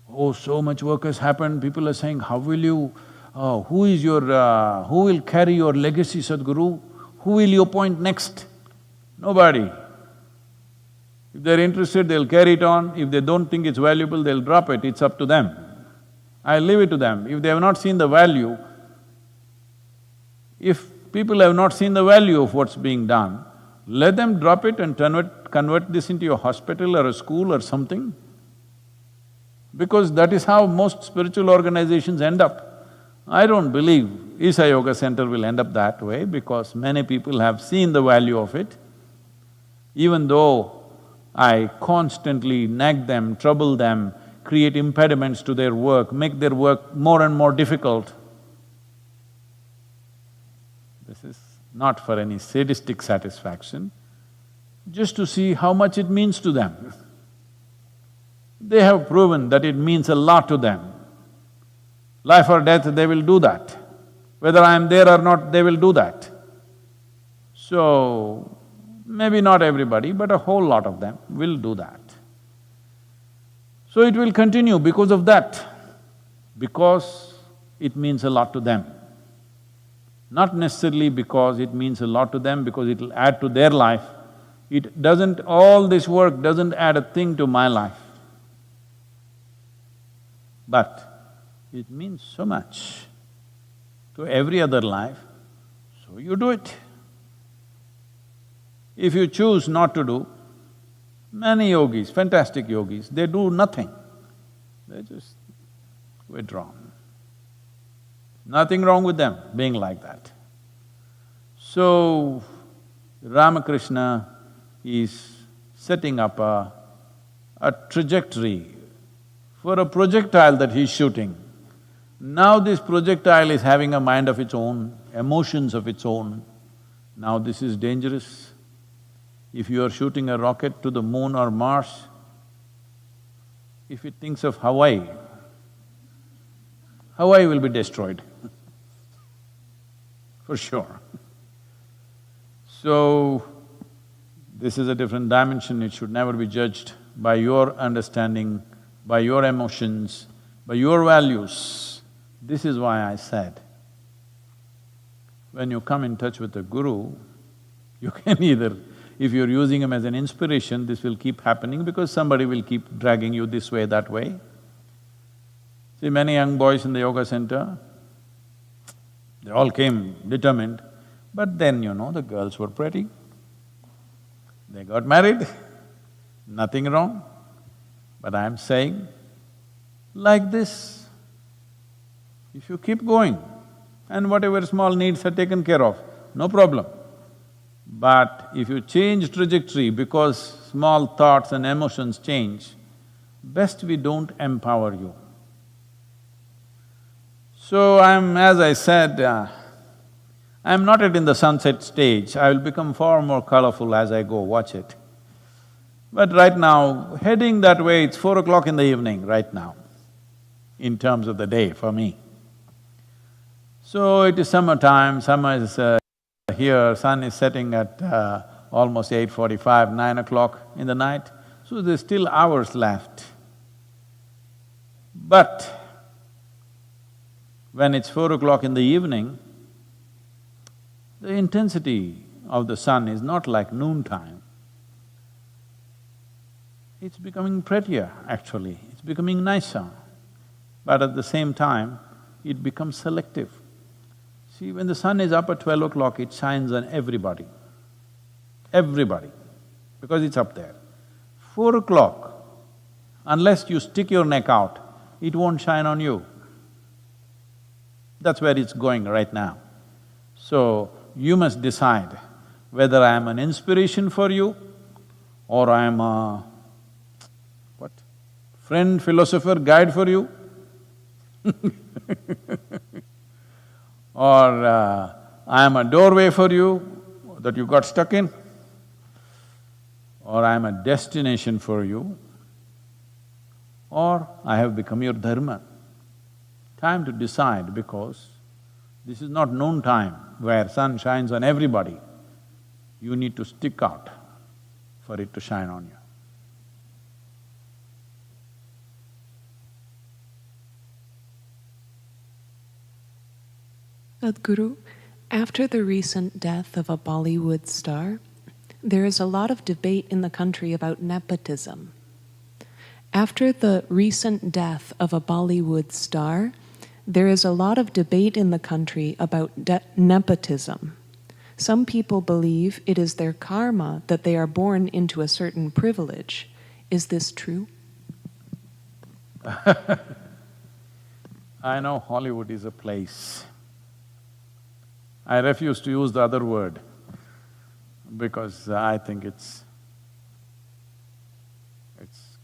Speaker 3: Oh, so much work has happened, people are saying, how will you… who will carry your legacy, Sadhguru? Who will you appoint next? Nobody. If they're interested, they'll carry it on. If they don't think it's valuable, they'll drop it. It's up to them. I leave it to them. If they have not seen the value, if people have not seen the value of what's being done, let them drop it and convert this into a hospital or a school or something. Because that is how most spiritual organizations end up. I don't believe Isha Yoga Center will end up that way because many people have seen the value of it. Even though I constantly nag them, trouble them, create impediments to their work, make their work more and more difficult. This is not for any sadistic satisfaction, just to see how much it means to them. They have proven that it means a lot to them. Life or death, they will do that. Whether I am there or not, they will do that. So, maybe not everybody, but a whole lot of them will do that. So it will continue because of that, because it means a lot to them. Not necessarily because it means a lot to them, because it'll add to their life. It doesn't… all this work doesn't add a thing to my life. But it means so much to every other life, so you do it. If you choose not to do, many yogis, fantastic yogis, they do nothing, they just withdraw. Nothing wrong with them being like that. So, Ramakrishna is setting up a trajectory for a projectile that he's shooting. Now this projectile is having a mind of its own, emotions of its own. Now this is dangerous. If you are shooting a rocket to the moon or Mars, if it thinks of Hawaii, Hawaii will be destroyed for sure. So, this is a different dimension, it should never be judged by your understanding, by your emotions, by your values. This is why I said, when you come in touch with a guru, you can either… if you're using him as an inspiration, this will keep happening because somebody will keep dragging you this way, that way. See, many young boys in the yoga center, they all came determined, but then, the girls were pretty. They got married, nothing wrong. But I'm saying, like this, if you keep going and whatever small needs are taken care of, no problem. But if you change trajectory because small thoughts and emotions change, best we don't empower you. So as I said, I'm not yet in the sunset stage, I will become far more colorful as I go, watch it. But right now, heading that way, it's 4 o'clock in the evening right now, in terms of the day for me. So it is summertime, summer is here, sun is setting at almost 8:45, 9 o'clock in the night, so there's still hours left. But when it's 4 o'clock in the evening, the intensity of the sun is not like noontime. It's becoming prettier, actually, it's becoming nicer. But at the same time, it becomes selective. See, when the sun is up at 12 o'clock, it shines on everybody, because it's up there. 4 o'clock, unless you stick your neck out, it won't shine on you. That's where it's going right now. So, you must decide whether I am an inspiration for you or I am a… what? Friend, philosopher, guide for you Or I am a doorway for you that you got stuck in, or I am a destination for you, or I have become your dharma. Time to decide, because this is not noon time where sun shines on everybody. You need to stick out for it to shine on you.
Speaker 4: Sadhguru, after the recent death of a Bollywood star, there is a lot of debate in the country about nepotism. After the recent death of a Bollywood star, there is a lot of debate in the country about nepotism. Some people believe it is their karma that they are born into a certain privilege. Is this true?
Speaker 3: I know Hollywood is a place. I refuse to use the other word because I think it's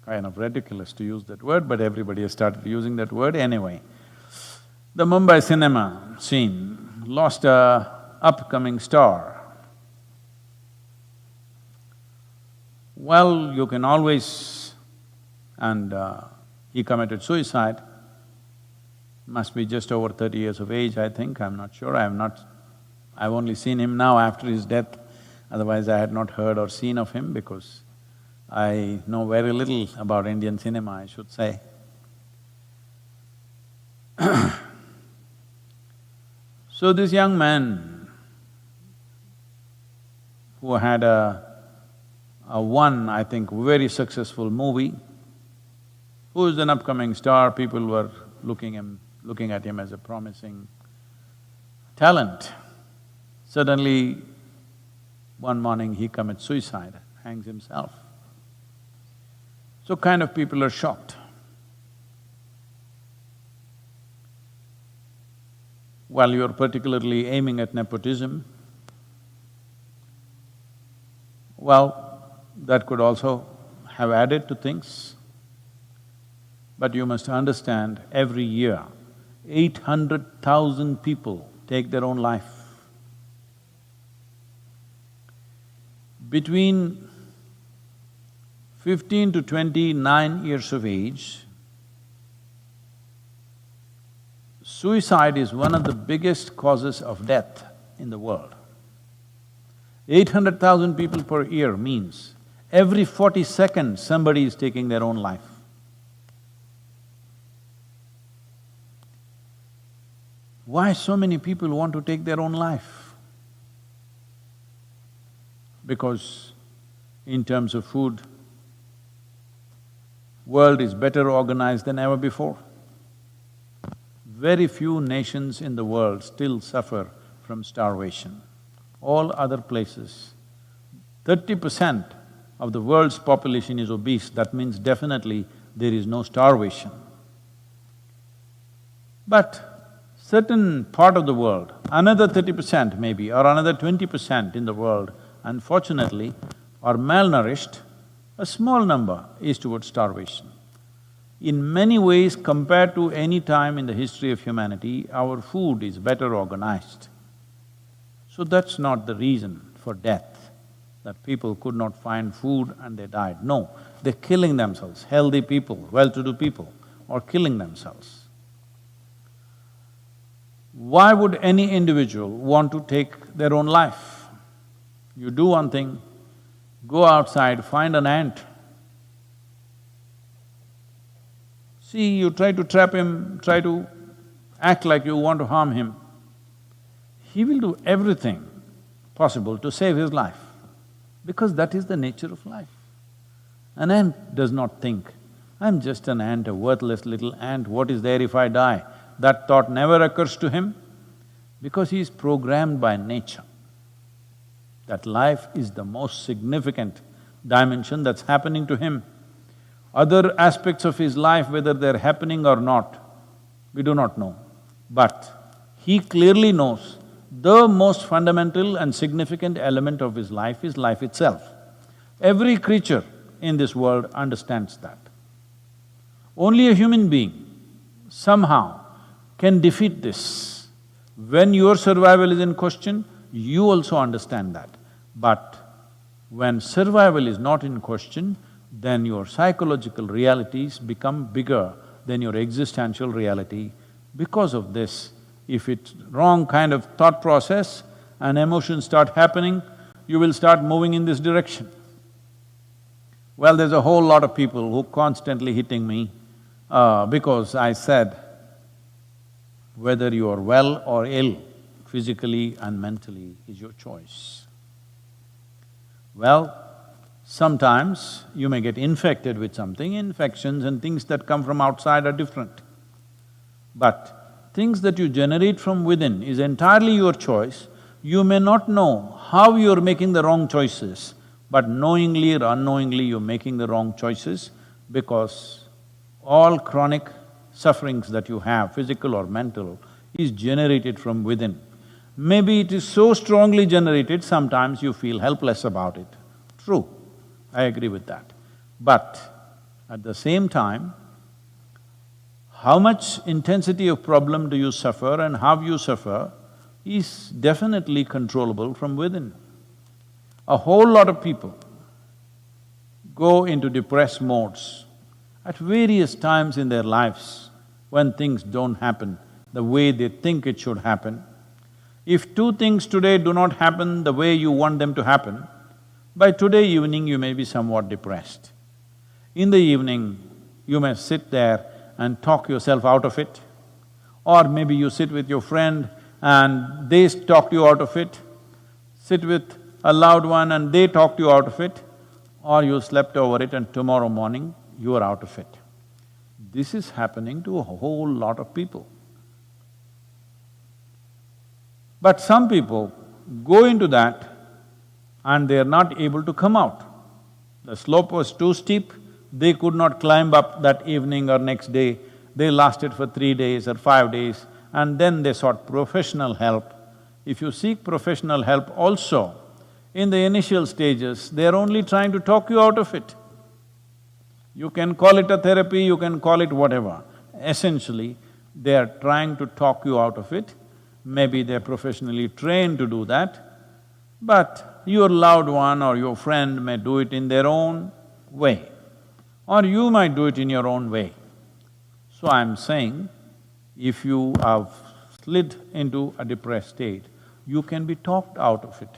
Speaker 3: kind of ridiculous to use that word, but everybody has started using that word anyway. The Mumbai cinema scene lost a upcoming star. Well, you can always… and he committed suicide, must be just over 30 years of age, I think, I'm not sure, I've only seen him now after his death, otherwise I had not heard or seen of him because I know very little about Indian cinema, I should say. So this young man who had a one, I think, very successful movie, who is an upcoming star, people were looking at him as a promising talent. Suddenly, one morning he commits suicide, hangs himself. So kind of people are shocked. Well, you're particularly aiming at nepotism. Well, that could also have added to things. But you must understand, every year, 800,000 people take their own life. Between 15 to 29 years of age, suicide is one of the biggest causes of death in the world. 800,000 people per year means every 40 seconds somebody is taking their own life. Why so many people want to take their own life? Because in terms of food, world is better organized than ever before. Very few nations in the world still suffer from starvation. All other places, 30% of the world's population is obese, that means definitely there is no starvation. But certain part of the world, another 30% maybe, or another 20% in the world, unfortunately, are malnourished, a small number is towards starvation. In many ways, compared to any time in the history of humanity, our food is better organized. So that's not the reason for death, that people could not find food and they died. No, they're killing themselves, healthy people, well-to-do people are killing themselves. Why would any individual want to take their own life? You do one thing, go outside, find an ant. See, you try to trap him, try to act like you want to harm him. He will do everything possible to save his life, because that is the nature of life. An ant does not think, I'm just an ant, a worthless little ant, what is there if I die? That thought never occurs to him, because he is programmed by nature that life is the most significant dimension that's happening to him. Other aspects of his life, whether they're happening or not, we do not know. But he clearly knows the most fundamental and significant element of his life is life itself. Every creature in this world understands that. Only a human being somehow can defeat this. When your survival is in question, you also understand that. But when survival is not in question, then your psychological realities become bigger than your existential reality. Because of this, if it's wrong kind of thought process and emotions start happening, you will start moving in this direction. Well, there's a whole lot of people who constantly hitting me because I said, whether you are well or ill, physically and mentally, is your choice. Well, sometimes you may get infected with something, infections and things that come from outside are different. But things that you generate from within is entirely your choice. You may not know how you're making the wrong choices, but knowingly or unknowingly you're making the wrong choices because all chronic sufferings that you have, physical or mental, is generated from within. Maybe it is so strongly generated, sometimes you feel helpless about it. True, I agree with that. But at the same time, how much intensity of problem do you suffer and how you suffer is definitely controllable from within. A whole lot of people go into depressed modes at various times in their lives when things don't happen the way they think it should happen. If two things today do not happen the way you want them to happen, by today evening you may be somewhat depressed. In the evening, you may sit there and talk yourself out of it, or maybe you sit with your friend and they talk you out of it, sit with a loved one and they talked you out of it, or you slept over it and tomorrow morning you are out of it. This is happening to a whole lot of people. But some people go into that and they are not able to come out. The slope was too steep, they could not climb up that evening or next day, they lasted for 3 days or 5 days and then they sought professional help. If you seek professional help also, in the initial stages, they're only trying to talk you out of it. You can call it a therapy, you can call it whatever. Essentially, they are trying to talk you out of it. Maybe they're professionally trained to do that, but your loved one or your friend may do it in their own way, or you might do it in your own way. So I'm saying, if you have slid into a depressed state, you can be talked out of it.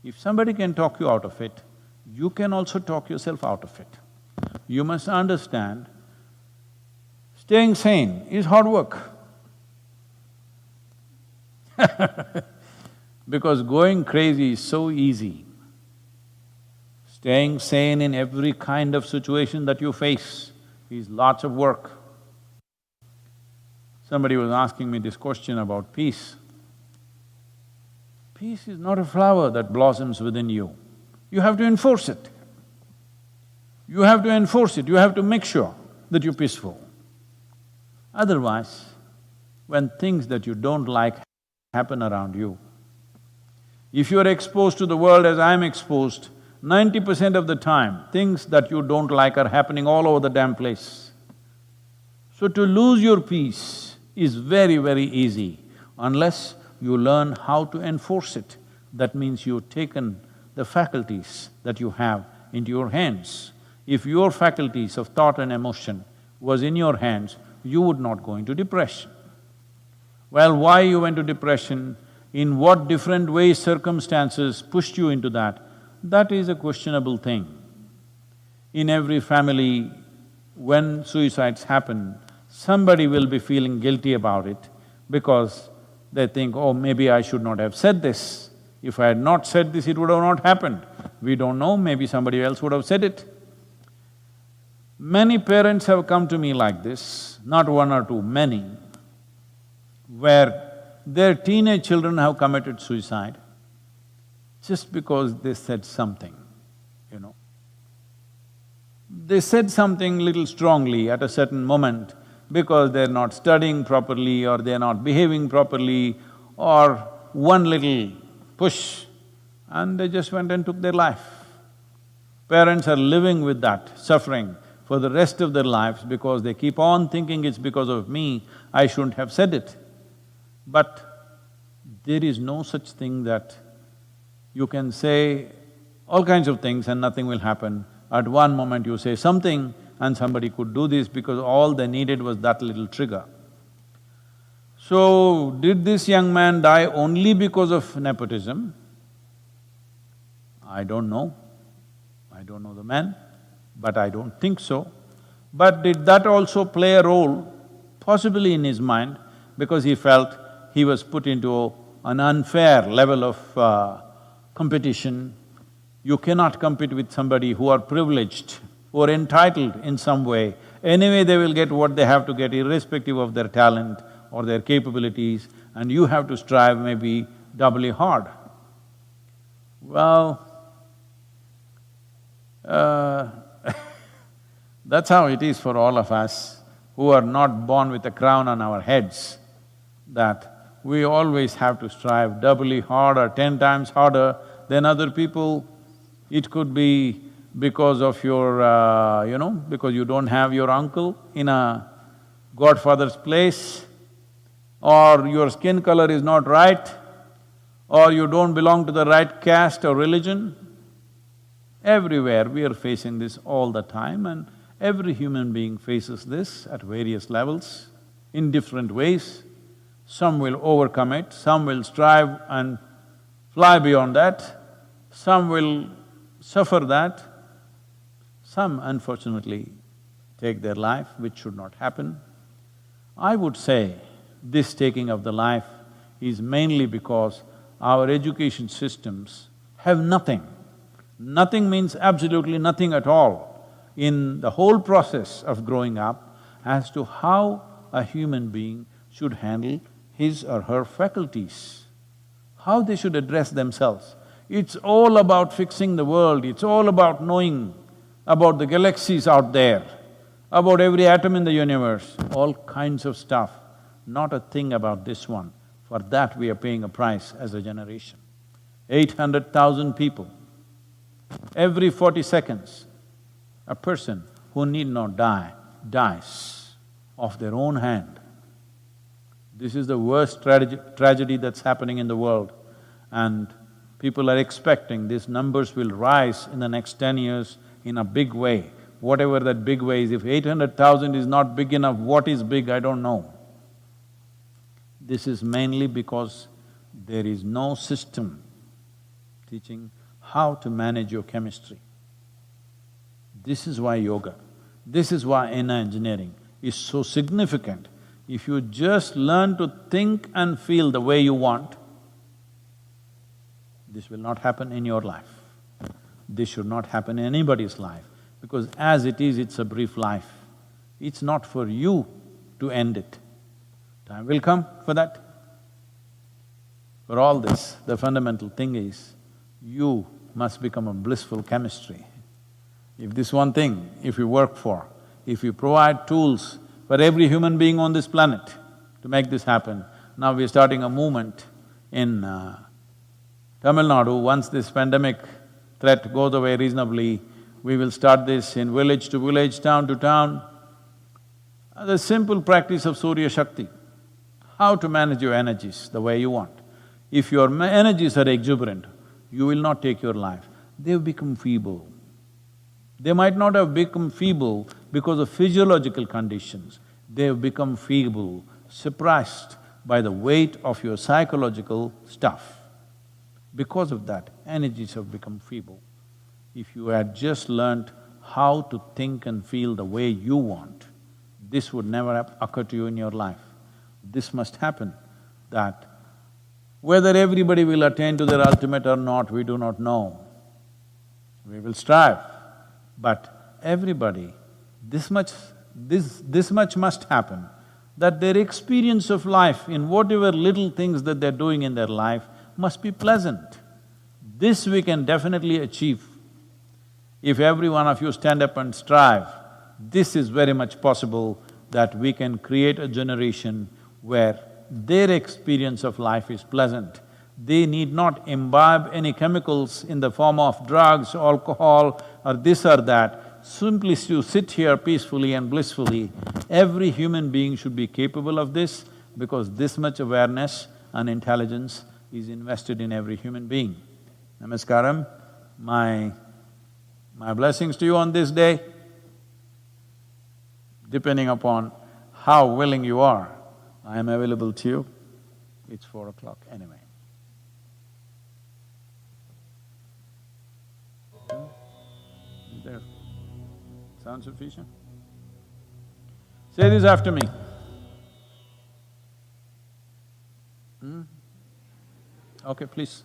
Speaker 3: If somebody can talk you out of it, you can also talk yourself out of it. You must understand, staying sane is hard work. Because going crazy is so easy. Staying sane in every kind of situation that you face is lots of work. Somebody was asking me this question about peace. Peace is not a flower that blossoms within you. You have to enforce it. You have to enforce it, you have to make sure that you're peaceful. Otherwise, when things that you don't like happen around you, if you're exposed to the world as I'm exposed, 90% of the time, things that you don't like are happening all over the damn place. So to lose your peace is very, very easy unless you learn how to enforce it. That means you've taken the faculties that you have into your hands. If your faculties of thought and emotion was in your hands, you would not go into depression. Well, why you went to depression, in what different ways circumstances pushed you into that is a questionable thing. In every family, when suicides happen, somebody will be feeling guilty about it because they think, oh, maybe I should not have said this. If I had not said this, it would have not happened. We don't know, maybe somebody else would have said it. Many parents have come to me like this, not one or two, many, where their teenage children have committed suicide just because they said something, you know. They said something little strongly at a certain moment because they're not studying properly or they're not behaving properly or one little push and they just went and took their life. Parents are living with that suffering for the rest of their lives because they keep on thinking it's because of me, I shouldn't have said it. But there is no such thing that you can say all kinds of things and nothing will happen. At one moment you say something and somebody could do this because all they needed was that little trigger. So, did this young man die only because of nepotism? I don't know. I don't know the man, but I don't think so. But did that also play a role? Possibly in his mind, because he felt he was put into an unfair level of competition. You cannot compete with somebody who are privileged, who are entitled in some way. Anyway, they will get what they have to get irrespective of their talent or their capabilities, and you have to strive maybe doubly hard. Well, that's how it is for all of us who are not born with a crown on our heads, that we always have to strive doubly hard or 10 times harder than other people. It could be because of your, because you don't have your uncle in a godfather's place, or your skin color is not right, or you don't belong to the right caste or religion. Everywhere we are facing this all the time, and every human being faces this at various levels, in different ways. Some will overcome it, some will strive and fly beyond that, some will suffer that, some unfortunately take their life, which should not happen. I would say this taking of the life is mainly because our education systems have nothing. Nothing means absolutely nothing at all in the whole process of growing up as to how a human being should handle his or her faculties, how they should address themselves. It's all about fixing the world, it's all about knowing about the galaxies out there, about every atom in the universe, all kinds of stuff, not a thing about this one. For that we are paying a price as a generation. 800,000 people, every 40 seconds, a person who need not die, dies of their own hand. This is the worst tragedy that's happening in the world, and people are expecting these numbers will rise in the next 10 years in a big way. Whatever that big way is, if 800,000 is not big enough, what is big, I don't know. This is mainly because there is no system teaching how to manage your chemistry. This is why yoga, this is why inner engineering is so significant. If you just learn to think and feel the way you want, this will not happen in your life. This should not happen in anybody's life, because as it is, it's a brief life. It's not for you to end it. Time will come for that. For all this, the fundamental thing is, you must become a blissful chemistry. If this one thing, if you work for, if you provide tools for every human being on this planet to make this happen, now we're starting a movement in Tamil Nadu. Once this pandemic threat goes away reasonably, we will start this in village to village, town to town. The simple practice of Surya Shakti, how to manage your energies the way you want. If your energies are exuberant, you will not take your life. They've become feeble. They might not have become feeble because of physiological conditions. They've become feeble, suppressed by the weight of your psychological stuff. Because of that, energies have become feeble. If you had just learnt how to think and feel the way you want, this would never have occurred to you in your life. This must happen, that whether everybody will attain to their ultimate or not, we do not know. We will strive, but everybody, this much must happen, that their experience of life in whatever little things that they're doing in their life must be pleasant. This we can definitely achieve. If every one of you stand up and strive, this is very much possible that we can create a generation where their experience of life is pleasant. They need not imbibe any chemicals in the form of drugs, alcohol or this or that. simply to sit here peacefully and blissfully. Every human being should be capable of this because this much awareness and intelligence is invested in every human being. Namaskaram, my blessings to you on this day. Depending upon how willing you are, I am available to you. It's 4 o'clock anyway. Is there sound sufficient? Say this after me. Okay, please.